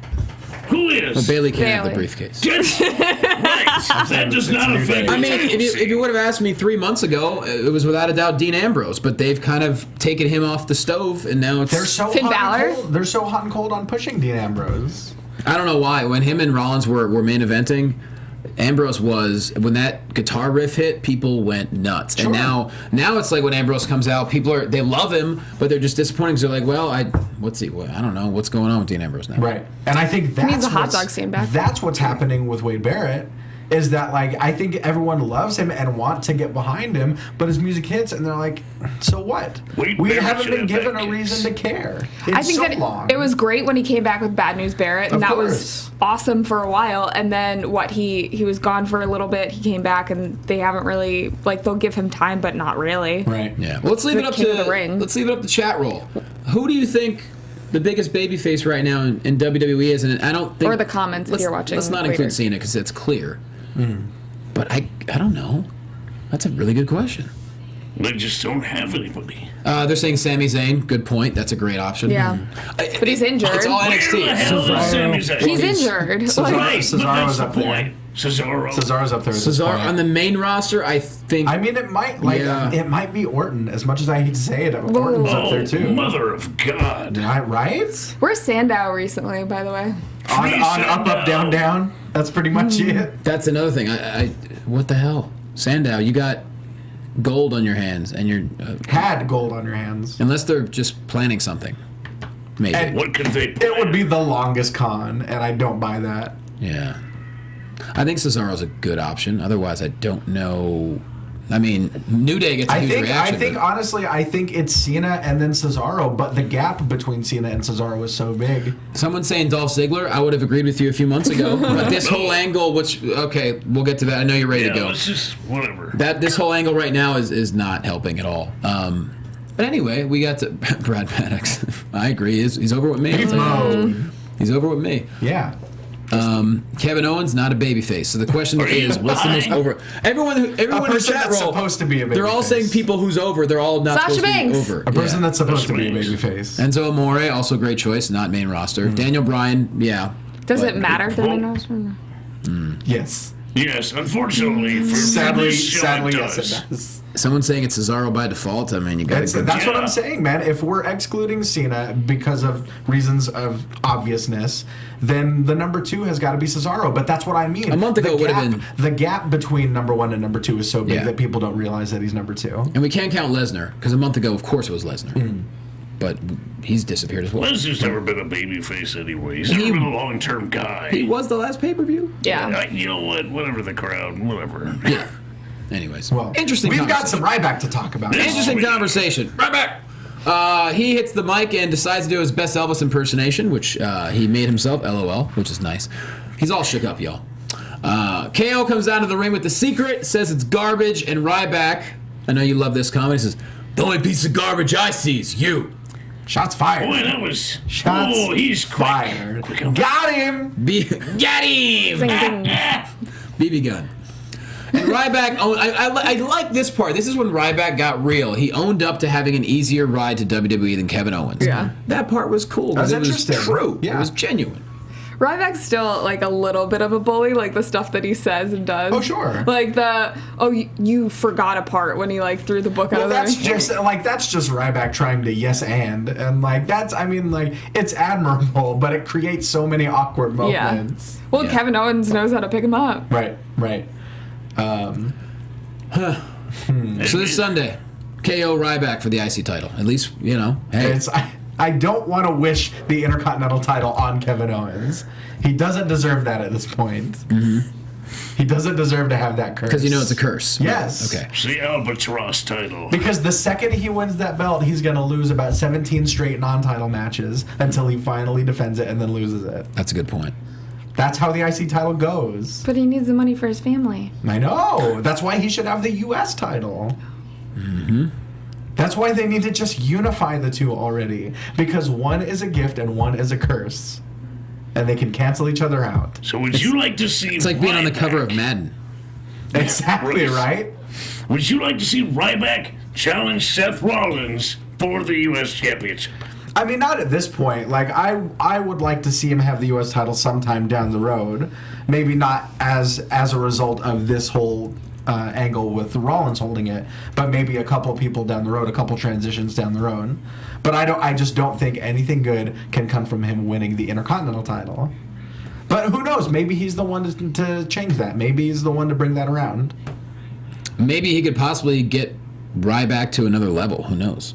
Who is? Bailey can't have the Bayley. briefcase. Just, right. That does not affect. I mean, if you would have asked me 3 months ago, it was without a doubt Dean Ambrose. But they've kind of taken him off the stove, and now it's. They're so Finn hot Balor? and cold. They're so hot and cold on pushing Dean Ambrose. I don't know why. When him and Rollins were main eventing, Ambrose was, when that guitar riff hit, people went nuts. Sure. And now it's like when Ambrose comes out, they love him, but they're just disappointed because they're like, well, I don't know what's going on with Dean Ambrose now. Right. And I think that's needs a hot what's- dog stand back. That's what's happening with Wade Barrett. Is that, like, I think everyone loves him and want to get behind him, but his music hits and they're like, so what? Wade We Barrett haven't should been have given that a reason to care. It's I think so that long. it was great when he came back with Bad News Barrett, and Of that course. was awesome for a while. And then he was gone for a little bit. He came back, and they haven't really, like, they'll give him time, but not really. Right. Yeah. Well, let's leave it up King of the Ring. let's leave it up to chat roll. Who do you think the biggest babyface right now in WWE is? And I don't think Or the comments if you're watching Let's not later. include Cena because it's clear. But I don't know. That's a really good question. They just don't have anybody. They're saying Sami Zayn. Good point. That's a great option. Yeah. But he's injured. It's all Where the NXT. hell is Sami Zayn? He's injured. Right, Cesaro's but that's the up there. point. Cesaro. Cesaro's up there. At this Cesaro point. on the main roster, I think. I mean, it might it might be Orton. As much as I hate to say it, Orton's up there Oh, too. mother of God. Right? Where's Sandow recently, by the way? On Free up, Sandow. down, down. That's pretty much it. That's another thing. I what the hell, Sandow? You got gold on your hands, and you're Had gold on your hands. unless they're just planning something. Maybe. And- What could they It would be the longest con, and I don't buy that. Yeah. I think Cesaro's a good option. Otherwise, I don't know I mean, New Day gets a huge reaction. I think honestly, I think it's Cena and then Cesaro, but the gap between Cena and Cesaro is so big. Someone saying Dolph Ziggler, I would have agreed with you a few months ago. But this whole angle, okay, we'll get to that. I know you're ready to go. Let's just whatever. This whole angle right now is not helping at all. But anyway, we got to Brad Maddox. I agree. He's over with me. He's over with me. Yeah. Kevin Owens, not a babyface. So the question is, what's the most over? Everyone in the chat roll, supposed to be a babyface. They're all saying people who's over. They're all not Sasha supposed Banks. to be over. A person that's supposed to be a Banks. babyface. Enzo Amore, also great choice, not main roster. Daniel Bryan, yeah. Does But- it matter if they're main roster? Yes. Yes, unfortunately, for Sadly, this show, it yes, does. it does. Someone saying it's Cesaro by default. I mean, you got to. That's what Yeah. I'm saying, man. If we're excluding Cena because of reasons of obviousness, then the number 2 has got to be Cesaro. But that's what I mean. A month ago The it would have gap- been- The gap between number 1 and number 2 is so big Yeah. that people don't realize that he's number 2. And we can't count Lesnar because a month ago, of course, it was Lesnar. But he's disappeared as well. Lesnar's never been a babyface anyway. He's never been a long-term guy. He was the last pay-per-view. Yeah. You know what? Whatever the crowd, whatever. Yeah. Anyways, Well, interesting. We've got conversation. some Ryback to talk about. Interesting Sweet. conversation. Right back. He hits the mic and decides to do his best Elvis impersonation, which he made himself, LOL, which is nice. He's all shook up, y'all. KO comes down to the ring with the secret, says it's garbage, and Ryback, I know you love this comment, he says, the only piece of garbage I see is you. Shots fired. Boy, that was... Shots he's quick. fired. Quick on Got him. Got him! Zing, zing. BB gun. And Ryback, I like this part. This is when Ryback got real. He owned up to having an easier ride to WWE than Kevin Owens. Yeah. That part was cool. That's It was interesting. true. Yeah. It was genuine. Ryback's still like a little bit of a bully, like the stuff that he says and does. Oh, sure. Like you forgot a part when he like threw the book out Well, of the that's ring. just Ryback trying to yes and like that's it's admirable, but it creates so many awkward Yeah. moments. Well, Yeah. Kevin Owens knows how to pick him up. Right. So this Sunday, KO Ryback for the IC title. At least, hey. I don't want to wish the Intercontinental title on Kevin Owens. He doesn't deserve that at this point. Mm-hmm. He doesn't deserve to have that curse. Because it's a curse. Yes. Okay. It's the Albatross title. Because the second he wins that belt, he's going to lose about 17 straight non-title matches until he finally defends it and then loses it. That's a good point. That's how the IC title goes. But he needs the money for his family. I know. That's why he should have the U.S. title. Mm-hmm. That's why they need to just unify the two already. Because one is a gift and one is a curse. And they can cancel each other out. So would you like to see It's like being on the cover of Ryback- Madden. Exactly, right. right? Would you like to see Ryback challenge Seth Rollins for the U.S. Championship? I mean, not at this point. Like, I would like to see him have the U.S. title sometime down the road. Maybe not as a result of this whole angle with Rollins holding it, but maybe a couple people down the road, a couple transitions down the road. But I just don't think anything good can come from him winning the Intercontinental title. But who knows? Maybe he's the one to change that. Maybe he's the one to bring that around. Maybe he could possibly get Ryback to another level. Who knows?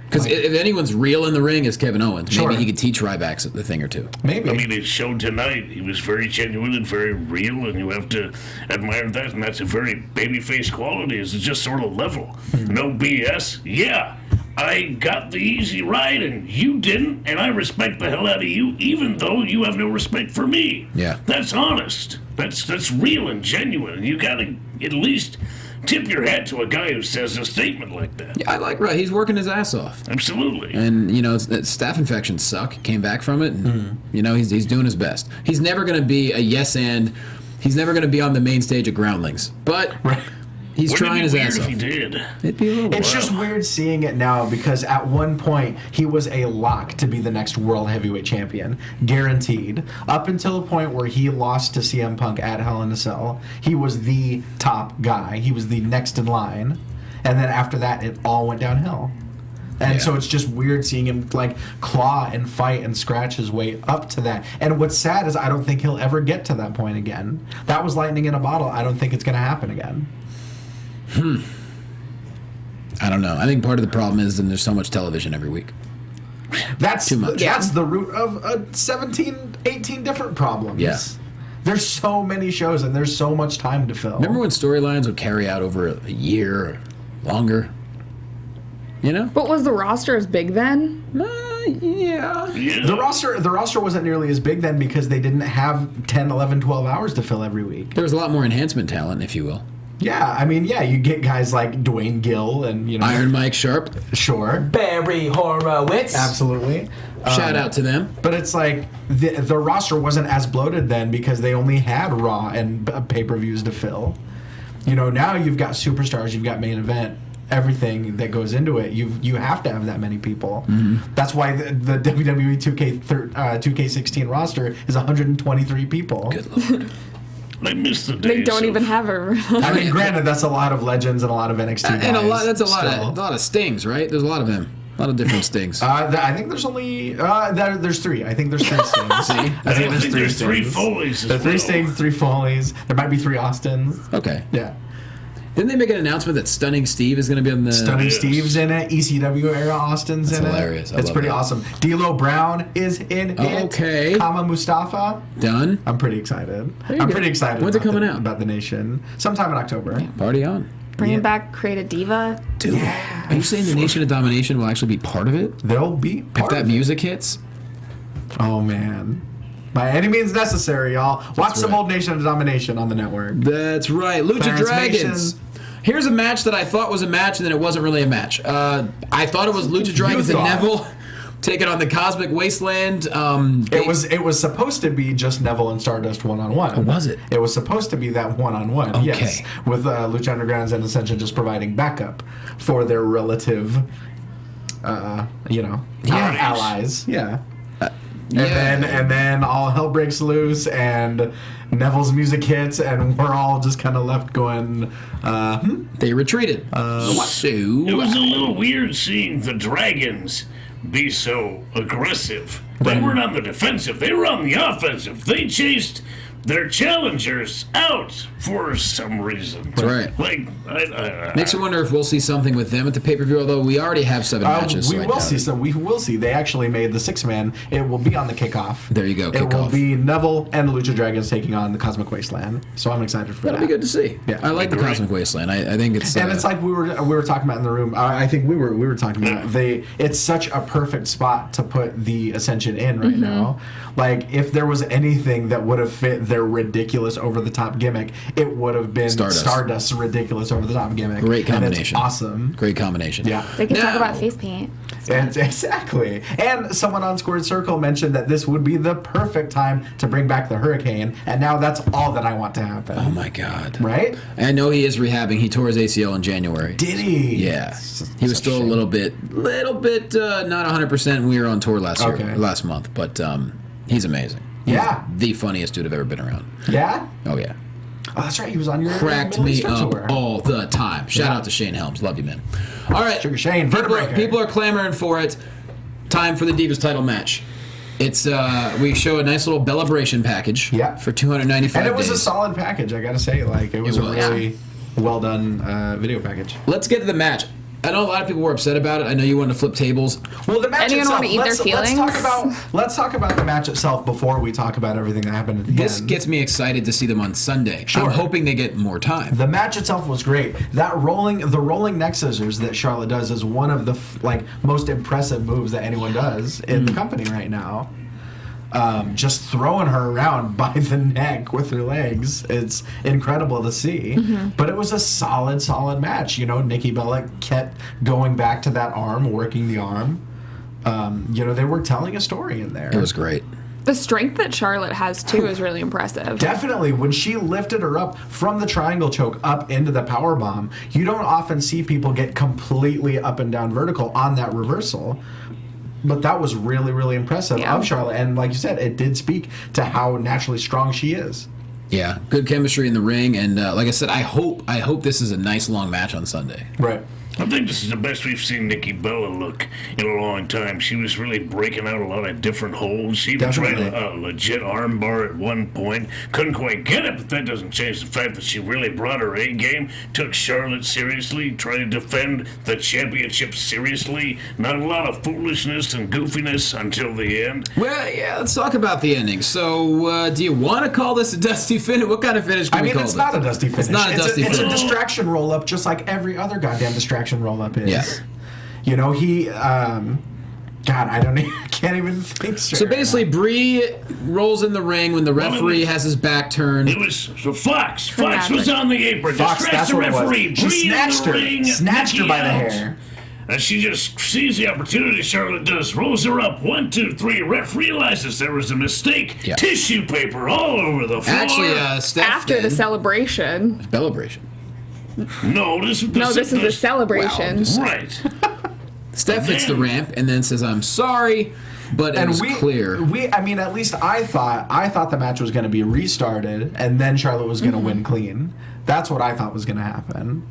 Because if anyone's real in the ring, is Kevin Owens. Sure. Maybe he could teach Ryback a thing or two. Maybe. I mean, it showed tonight. He was very genuine and very real, and you have to admire that. And that's a very babyface quality. It's just sort of level. No BS. Yeah, I got the easy ride, and you didn't, and I respect the hell out of you, even though you have no respect for me. Yeah. That's honest. That's real and genuine. And you got to at least tip your hat to a guy who says a statement like that. Yeah, I like Ryback. He's working his ass off. Absolutely. And, staph infections suck. Came back from it. And, he's doing his best. He's never going to be a yes and. He's never going to be on the main stage at Groundlings. But he's Wouldn't trying it his be weird ass if off. he did? It'd be a little It's just weird seeing it now because at one point he was a lock to be the next World Heavyweight Champion, guaranteed. Up until the point where he lost to CM Punk at Hell in a Cell, he was the top guy. He was the next in line. And then after that, it all went downhill. And so it's just weird seeing him like claw and fight and scratch his way up to that. And what's sad is I don't think he'll ever get to that point again. That was lightning in a bottle. I don't think it's going to happen again. I don't know. I think part of the problem is that there's so much television every week. That's Too much. That's the root of 17, 18 different problems. Yeah. There's so many shows and there's so much time to fill. Remember when storylines would carry out over a year or longer? You know? But was the roster as big then? Yeah. The roster wasn't nearly as big then because they didn't have 10, 11, 12 hours to fill every week. There was a lot more enhancement talent, if you will. Yeah, I mean, you get guys like Dwayne Gill and, Iron Mike Sharp. Sure. Barry Horowitz. Absolutely. Shout out to them. But it's like the roster wasn't as bloated then because they only had Raw and pay-per-views to fill. Now you've got superstars, you've got main event, everything that goes into it. You have to have that many people. Mm-hmm. That's why the WWE 2K16 roster is 123 people. Good Lord. I miss the days. They don't even have a. I mean, granted, that's a lot of legends and a lot of NXT guys. And that's a still. lot of stings, right? There's a lot of them. A lot of different stings. I think there's only there's three. I think there's 3 stings. See? I think there's 3 stings. Foleys as There's 3 well. stings, 3 Foleys. There might be 3 Austins. Okay. Yeah. Didn't they make an announcement that Stunning Steve is going to be on the... Stunning Yes. Steve's in it. ECW era Austin's That's in hilarious. it. I It's love pretty that. awesome. D'Lo Brown is in it. Okay. Kama Mustafa. Done? I'm pretty excited. There you I'm go. pretty excited. When's it about coming out? About the Nation. Sometime in October. Party on. Bringing Yeah. back Create a Diva. Dude, are you saying the Nation of Domination will actually be part of it? They'll be If part that of it. music hits? Oh, man. By any means necessary, y'all. Watch some right. old Nation of Domination on the network. That's right. Lucha Clarence Dragons. Mason. Here's a match that I thought was a match, and then it wasn't really a match. I thought it was Lucha Dragons and thought. Neville taking on the Cosmic Wasteland. It was supposed to be just Neville and Stardust one-on-one. Oh, was it? It was supposed to be that one-on-one, Okay. yes. With Lucha Underground and Ascension just providing backup for their relative, allies. Yeah. And then all hell breaks loose, and Neville's music hits, and we're all just kind of left going, They retreated. So It was a little weird seeing the Dragons be so aggressive. They weren't on the defensive, they were on the offensive. They chased their challengers out for some reason. That's right. Like, I Makes you wonder if we'll see something with them at the pay-per-view, although we already have 7 matches. we so I will doubt see it. some. We will see. They actually made the 6-man. It will be on the kickoff. There you go, It will kickoff. be Neville and the Lucha Dragons taking on the Cosmic Wasteland. So I'm excited for That'll that. be good to see. Yeah. I like the Great. Cosmic Wasteland. I think it's... And it's like we were talking about in the room. I think we were talking about it's such a perfect spot to put the Ascension in right now. Like if there was anything that would have fit their ridiculous over the top gimmick, it would have been Stardust's ridiculous over the top gimmick. Great And combination. it's awesome. Great combination. Yeah. They can talk Now- about face paint. And exactly. And someone on Squared Circle mentioned that this would be the perfect time to bring back the Hurricane, and now that's all that I want to happen. Oh my God. Right? I know he is rehabbing. He tore his ACL in January. Did he? Yeah. He was still a little bit not 100% when we were on tour last month, but he's amazing. He's Yeah. the funniest dude I've ever been around. Yeah? Oh, yeah. Oh, that's right. He was on your Cracked Middle me Eastern up tour. all the time. Shout out to Shane Helms. Love you, man. All right. Sugar Shane, Vertebraker. People are clamoring for it. Time for the Divas title match. It's we show a nice little Bellabration package for 295 And it was days. a solid package, I gotta say. Like, it was a really well done video package. Let's get to the match. I know a lot of people were upset about it. I know you wanted to flip tables. Well, the match Anyone itself. want to eat their feelings? Let's talk about the match itself before we talk about everything that happened at the This end. gets me excited to see them on Sunday. Sure. I'm hoping they get more time. The match itself was great. The rolling neck scissors that Charlotte does is one of the most impressive moves that anyone does in the company right now. Just throwing her around by the neck with her legs. It's incredible to see. But it was a solid match. You know, Nikki Bella kept going back to that arm, working the arm. They were telling a story in there. It was great. The strength that Charlotte has too is really impressive. Definitely, when she lifted her up from the triangle choke up into the power bomb, you don't often see people get completely up and down vertical on that reversal. But that was really, really impressive of Charlotte. And like you said, it did speak to how naturally strong she is. Yeah, good chemistry in the ring, and like I said, I hope this is a nice long match on Sunday. Right. I think this is the best we've seen Nikki Bella look in a long time. She was really breaking out a lot of different holds. She even tried a legit armbar at one point. Couldn't quite get it, but that doesn't change the fact that she really brought her A game, took Charlotte seriously, tried to defend the championship seriously. Not a lot of foolishness and goofiness until the end. Well, yeah, let's talk about the ending. So, do you want to call this a dusty finish? What kind of finish can we call this? It's not a dusty finish. It's not a dusty finish. It's a distraction roll-up, just like every other goddamn distraction roll-up is. Yeah. You know, he, God, I can't even think straight. So basically, Bree rolls in the ring when the referee has his back turned. It was so Fox. Fox was on the apron. Fox, Distracts the referee. She Bree snatched in the her. ring. Snatched her by the Nikki out. hair. And she just sees the opportunity, Charlotte does, rolls her up, 1, 2, 3, ref realizes there was a mistake, tissue paper all over the floor. Actually, Steph After the celebration. Celebration. No, this is the celebration. Wow, right. Steph hits the ramp and then says, "I'm sorry," but it was clear. I mean, at least I thought the match was going to be restarted and then Charlotte was going to win clean. That's what I thought was going to happen.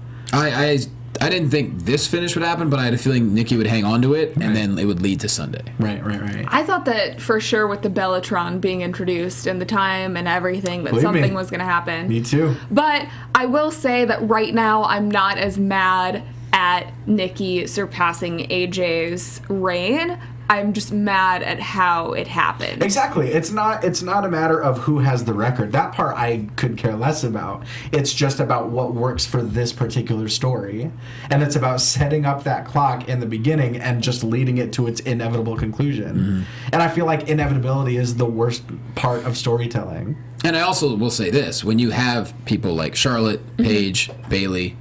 I didn't think this finish would happen, but I had a feeling Nikki would hang on to it, and then it would lead to Sunday. Right. I thought that for sure with the Bellatron being introduced and the time and everything that something was going to happen. Me too. But I will say that right now I'm not as mad at Nikki surpassing AJ's reign. I'm just mad at how it happened. Exactly. It's not a matter of who has the record. That part I could care less about. It's just about what works for this particular story. And it's about setting up that clock in the beginning and just leading it to its inevitable conclusion. Mm-hmm. And I feel like inevitability is the worst part of storytelling. And I also will say this. When you have people like Charlotte, Paige, Bayley,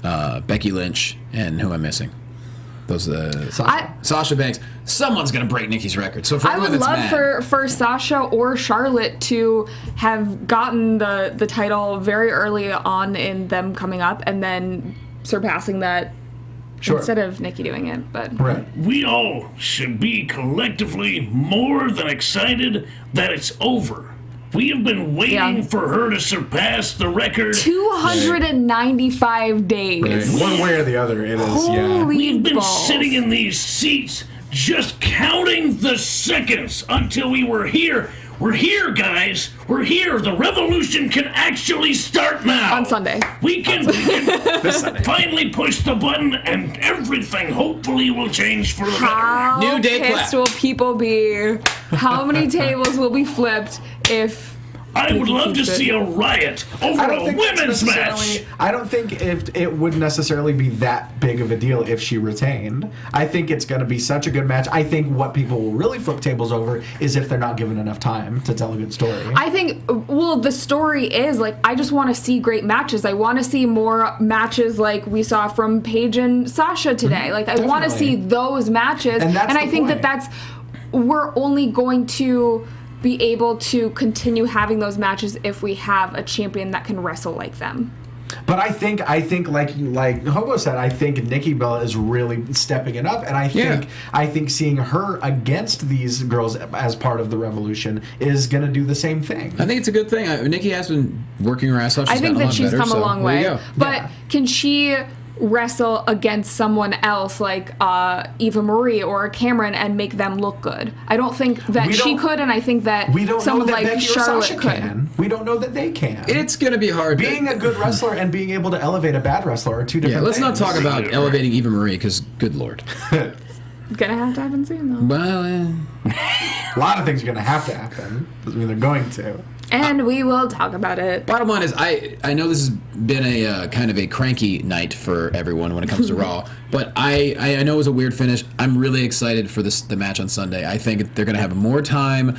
Becky Lynch, and who am I missing? Those Sasha Banks. Someone's gonna break Nikki's record. So for I would love for Sasha or Charlotte to have gotten the title very early on in them coming up, and then surpassing that instead of Nikki doing it. But we all should be collectively more than excited that it's over. We have been waiting for her to surpass the record. 295 days. Right. One way or the other, it is. Holy We've been balls. sitting in these seats just counting the seconds until we were here. We're here, guys. We're here. The revolution can actually start now. On Sunday. We can finally push the button and everything hopefully will change for the better. How New day pissed will people be? How many tables will be flipped if... I would love to see a riot over a women's match. I don't think it would necessarily be that big of a deal if she retained. I think it's going to be such a good match. I think what people will really flip tables over is if they're not given enough time to tell a good story. I think, the story is, I just want to see great matches. I want to see more matches like we saw from Paige and Sasha today. I want to see those matches. And I think that's we're only going to be able to continue having those matches if we have a champion that can wrestle like them. But I think like Hobo said, I think Nikki Bella is really stepping it up, and I think seeing her against these girls as part of the revolution is going to do the same thing. I think it's a good thing. Nikki has been working her ass off. I think that she's come a long way. But can she wrestle against someone else like Eva Marie or Cameron and make them look good? I don't think that she could, and I think that someone like Charlotte could. We don't know that they can. It's going to be hard. Being a good wrestler and being able to elevate a bad wrestler are two different things. Let's not talk about elevating Eva Marie, because good lord. Gonna have to happen soon, though. Well, a lot of things are gonna have to happen. Doesn't mean they're going to. And we will talk about it. Bottom line is, I know this has been a kind of a cranky night for everyone when it comes to Raw, but I know it was a weird finish. I'm really excited for the match on Sunday. I think they're going to have more time.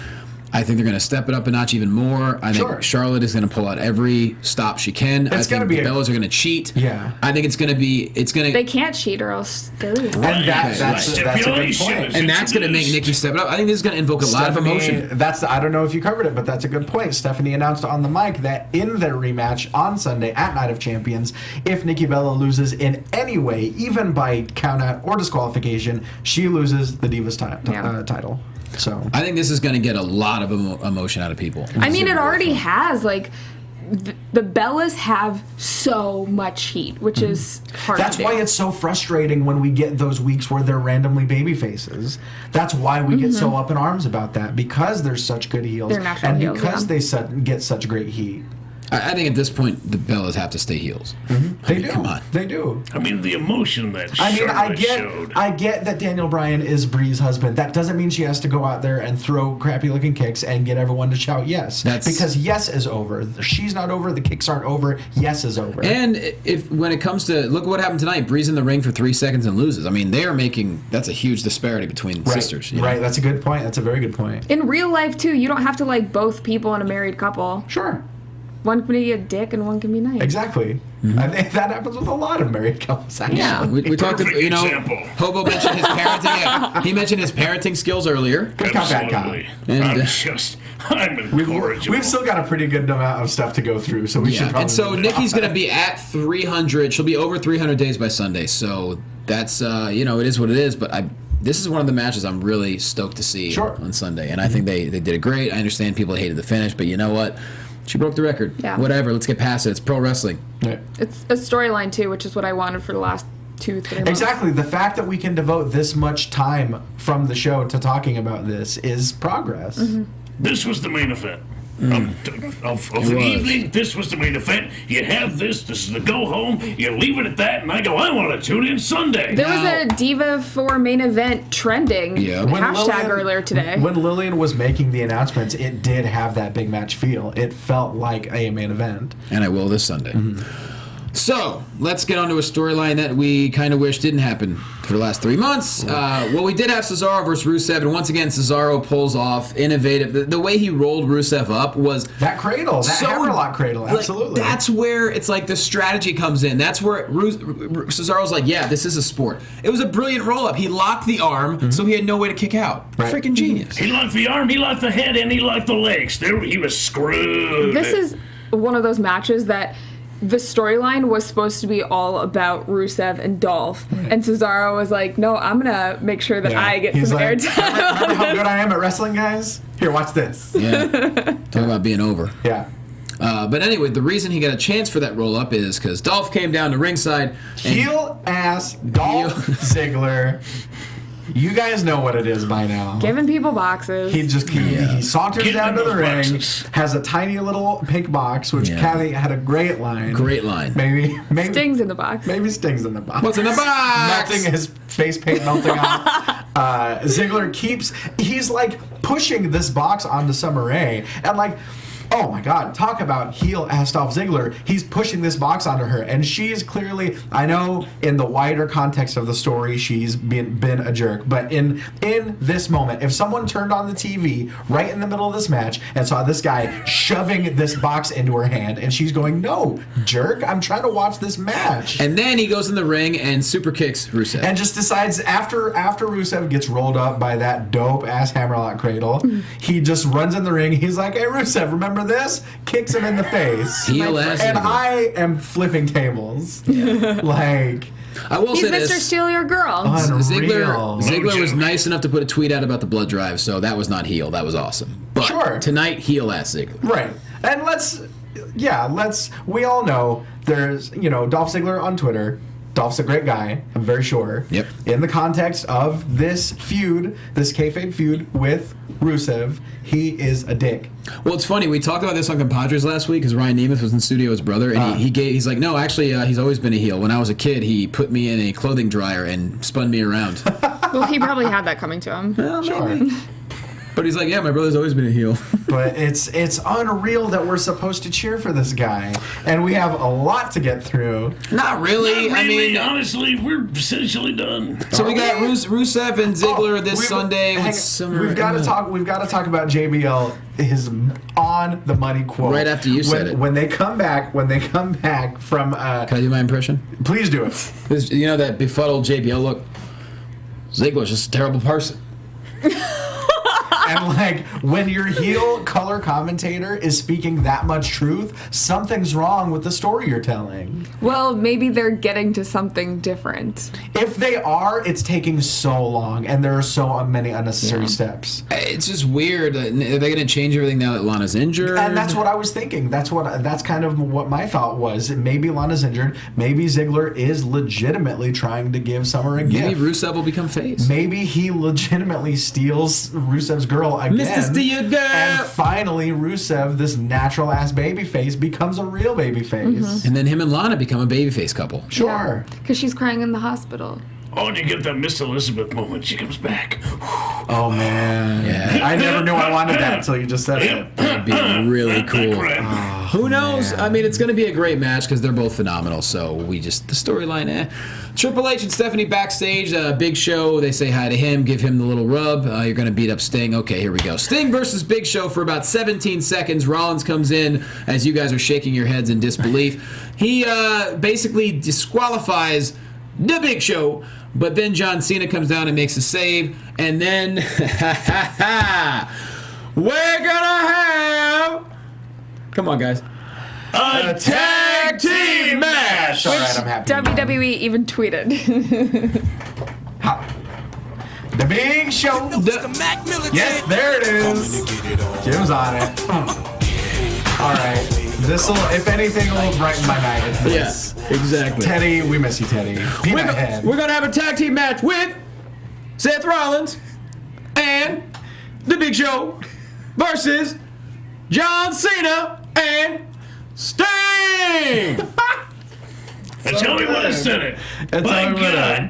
I think they're going to step it up a notch even more. I think Charlotte is going to pull out every stop she can. I think the Bellas are going to cheat. Yeah. I think it's going to be. They can't cheat or else they lose. And that's a good point. And that's going to make Nikki step it up. I think this is going to invoke a lot of emotion. I don't know if you covered it, but that's a good point. Stephanie announced on the mic that in their rematch on Sunday at Night of Champions, if Nikki Bella loses in any way, even by count out or disqualification, she loses the Divas title. So I think this is going to get a lot of emotion out of people. I mean, it already has. the Bellas have so much heat, which is hard That's to do. why it's so frustrating when we get those weeks where they're randomly baby faces. That's why we get so up in arms about that, because they're such good heels. They're natural and heels, because they get such great heat. I think at this point the Bellas have to stay heels. They do. Come on. They do. I mean, the emotion that I mean, Charlotte showed. I get that Daniel Bryan is Brie's husband. That doesn't mean she has to go out there and throw crappy-looking kicks and get everyone to shout yes. Because yes is over. She's not over. The kicks aren't over. Yes is over. And when it comes to look at what happened tonight, Brie's in the ring for 3 seconds and loses. I mean, they are making that's a huge disparity between sisters. Right. That's a good point. That's a very good point. In real life, too, you don't have to like both people in a married couple. Sure. One can be a dick and one can be nice. Exactly. I think that happens with a lot of married couples, actually. Yeah, we talked about, example. Hobo mentioned his parenting. Yeah, he mentioned his parenting skills earlier. Good cop, bad cop. Absolutely. And, I'm incorrigible. We've still got a pretty good amount of stuff to go through, so we should probably... And so move Nikki's on. going to be at 300. She'll be over 300 days by Sunday. So that's, it is what it is. But this is one of the matches I'm really stoked to see on Sunday. And I think they did it great. I understand people hated the finish, but you know what? She broke the record. Yeah. Whatever. Let's get past it. It's pro wrestling. Yeah. It's a storyline, too, which is what I wanted for the last 2-3 months. Exactly. The fact that we can devote this much time from the show to talking about this is progress. This was the main event. Of the evening, this was the main event. You have this is the go home, you leave it at that, and I go, I want to tune in Sunday. There was a Diva 4 main event trending hashtag earlier today. When Lillian was making the announcements, it did have that big match feel. It felt like a main event. And I will this Sunday. So, let's get on to a storyline that we kind of wish didn't happen for the last 3 months. Well, we did have Cesaro versus Rusev, and once again, Cesaro pulls off innovative. The way he rolled Rusev up was... That cradle, that hammerlock cradle, absolutely. That's where it's like the strategy comes in. That's where Cesaro's like, yeah, this is a sport. It was a brilliant roll-up. He locked the arm, so he had no way to kick out. Right. Freaking genius. He locked the arm, he locked the head, and he locked the legs. He was screwed. This is one of those matches that... The storyline was supposed to be all about Rusev and Dolph, and Cesaro was like, "No, I'm gonna make sure that I get some airtime." Remember how good I am at wrestling, guys? Here, watch this. Yeah. Talk about being over. Yeah. But anyway, the reason he got a chance for that roll-up is because Dolph came down to ringside. Heel-ass Dolph Ziggler. You guys know what it is by now. Giving people boxes. He saunters Give down them to the those ring, boxes. has a tiny little pink box, which Cathy had a great line. Great line. Maybe Stings in the box. Maybe Stings in the box. What's in the box? Melting his face paint melting off. Ziggler he's like pushing this box onto Summer Rae, and like, oh my God, talk about heel-ass Dolph Ziggler. He's pushing this box onto her, and she's clearly, I know in the wider context of the story, she's been a jerk, but in this moment, if someone turned on the TV right in the middle of this match and saw this guy shoving this box into her hand, and she's going, no, jerk, I'm trying to watch this match. And then he goes in the ring and super kicks Rusev. And just decides after Rusev gets rolled up by that dope-ass hammerlock cradle, he just runs in the ring, he's like, hey, Rusev, remember this? Kicks him in the face. And I am flipping tables. Like, I will He's say Mr. this. Steal Your Girl. Ziggler was nice enough to put a tweet out about the blood drive, so that was not heel. That was awesome. But tonight, heel-ass Ziggler. Right. And we all know there's, Dolph Ziggler on Twitter. Dolph's a great guy, I'm very sure. Yep. In the context of this feud, this kayfabe feud with Rusev, he is a dick. Well, it's funny. We talked about this on Compadres last week because Ryan Nemeth was in studio, his brother, and he's like, no, actually, he's always been a heel. When I was a kid, he put me in a clothing dryer and spun me around. Well, he probably had that coming to him. Well, sure. But he's like, yeah, my brother's always been a heel. But it's unreal that we're supposed to cheer for this guy, and we have a lot to get through. Not really. I mean, honestly, we're essentially done. So we got Rusev and Ziggler this Sunday with Summer. We've got to talk about JBL. His on the money quote right after you said it. When they come back from. Can I do my impression? Please do it. You know that befuddled JBL look. Ziggler's just a terrible person. And like when your heel color commentator is speaking that much truth, something's wrong with the story you're telling. Well, maybe they're getting to something different. If they are, it's taking so long, and there are so many unnecessary steps. It's just weird. Are they going to change everything now that Lana's injured? And that's what I was thinking. That's kind of what my thought was. Maybe Lana's injured. Maybe Ziggler is legitimately trying to give Summer a gift. Maybe Rusev will become face. Maybe he legitimately steals Rusev's girl again. Mr. Steal Girl! And finally, Rusev, this natural-ass babyface, becomes a real babyface. And then him and Lana become a babyface couple. Sure. Because she's crying in the hospital. Oh, and you get that Miss Elizabeth moment. She comes back. Oh, man. Yeah. I never knew I wanted that until you just said it. That'd be really cool. Who knows? man. I mean, it's going to be a great match because they're both phenomenal. So the storyline, Triple H and Stephanie backstage, Big Show. They say hi to him, give him the little rub. You're going to beat up Sting. Okay, here we go. Sting versus Big Show for about 17 seconds. Rollins comes in as you guys are shaking your heads in disbelief. He basically disqualifies the Big Show, but then John Cena comes down and makes a save, and then we're gonna have, come on guys, A tag team match! All right, I'm happy. WWE even tweeted. The Big Show. Yes, there it is. Jim's on it. All right. This'll, if anything, will brighten my night. It's this. Yes, exactly. Teddy, we miss you, Teddy. Peanut head. We're gonna have a tag team match with Seth Rollins and the Big Show versus John Cena and Sting. That's how we would have said it. That's By how we would've. God.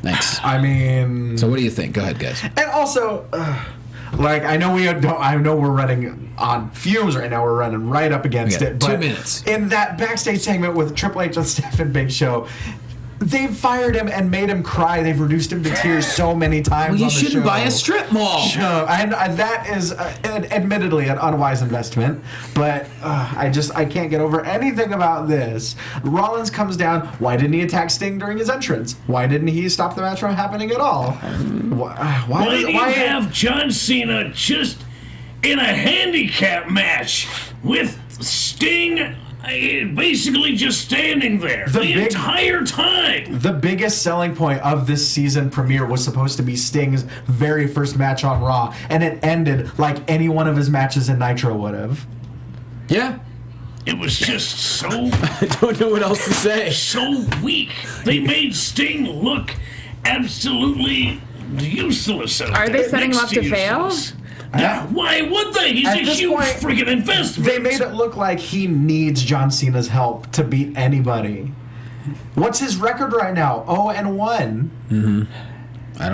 Thanks. I mean, So what do you think? Go ahead, guys. and also, like I know we're running on fumes right now. We're running right up against We got it. But 2 minutes. in that backstage segment with Triple H and Steph and Big Show, they've fired him and made him cry. They've reduced him to tears so many times. Well, you on the shouldn't show. buy a strip mall. And that is admittedly an unwise investment, but I can't get over anything about this. Rollins comes down. Why didn't he attack Sting during his entrance? Why didn't he stop the match from happening at all? Why do you have John Cena just in a handicap match with Sting basically just standing there the entire time? The biggest selling point of this season premiere was supposed to be Sting's very first match on Raw, and it ended like any one of his matches in Nitro would have. Yeah. It was just so I don't know what else to say. so weak. They made Sting look absolutely useless out Are there. they setting him Next up to fail? useless. Yeah, why would they? He's At a this huge point, freaking investment. They made it look like he needs John Cena's help to beat anybody. What's his record right now? 0-1. I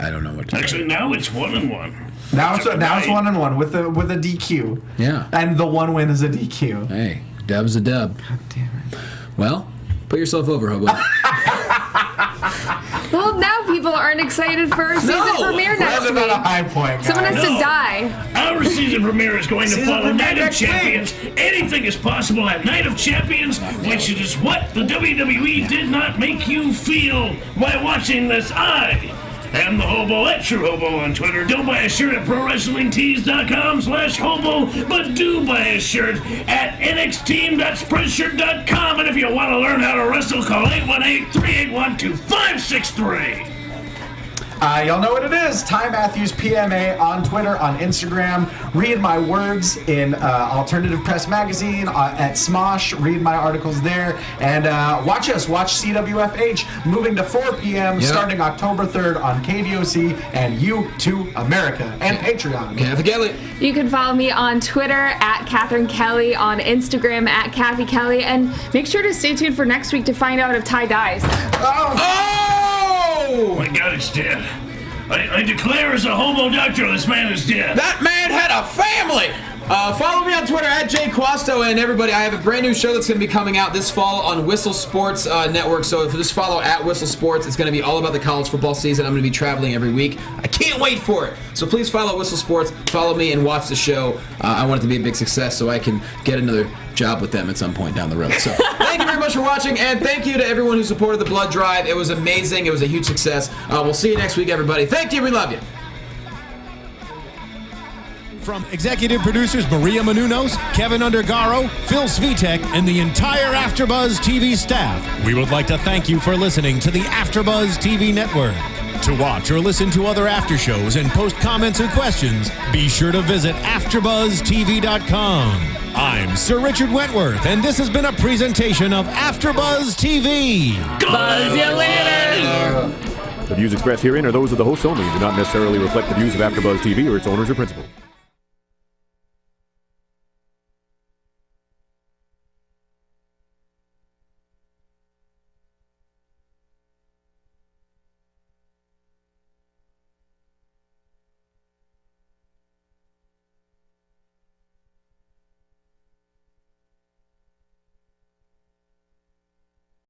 don't know what to Actually, now it's 1-1. Now it's 1-1 with a DQ. Yeah. And the one win is a DQ. Hey, dub's a dub. Damn it. Well, put yourself over, Hobo. Well, now people aren't excited for our season premiere next We're at a week. high point, guys. Someone has to No. die. Our season premiere is going to Season follow premiere Night of next week. Champions. Anything is possible at Night of Champions, which is what the WWE did not make you feel by watching this. I am the Hobo at True Hobo on Twitter. Don't buy a shirt at ProWrestlingTees.com/hobo, but do buy a shirt at NXTeam.Spreadshirt.com. And if you want to learn how to wrestle, call 818-381-2563. Y'all know what it is. Ty Matthews PMA on Twitter, on Instagram. Read my words in Alternative Press Magazine at Smosh. Read my articles there. And watch us. Watch CWFH moving to 4 p.m. starting October 3rd on KDOC and U2 America and Patreon. Kathy Kelley. You can follow me on Twitter at Catherine Kelly, on Instagram at Kathy Kelly, and make sure to stay tuned for next week to find out if Ty dies. Oh my God, it's dead. I declare as a hobo doctor, this man is dead. That man had a family. Follow me on Twitter at JQuasto, and everybody, I have a brand new show that's going to be coming out this fall on Whistle Sports Network. So if you just follow at Whistle Sports, it's going to be all about the college football season. I'm going to be traveling every week. I can't wait for it. So please follow Whistle Sports, follow me, and watch the show. I want it to be a big success so I can get another job with them at some point down the road. So thank you very much for watching, and thank you to everyone who supported the blood drive. It was amazing. It was a huge success. We'll see you next week, everybody. Thank you. We love you. From executive producers Maria Menounos, Kevin Undergaro, Phil Svitek, and the entire AfterBuzz TV staff, we would like to thank you for listening to the AfterBuzz TV network. To watch or listen to other after shows and post comments or questions, be sure to visit AfterBuzzTV.com. I'm Sir Richard Wentworth, and this has been a presentation of AfterBuzz TV. Buzz you later. The views expressed herein are those of the hosts only and do not necessarily reflect the views of AfterBuzz TV or its owners or principals.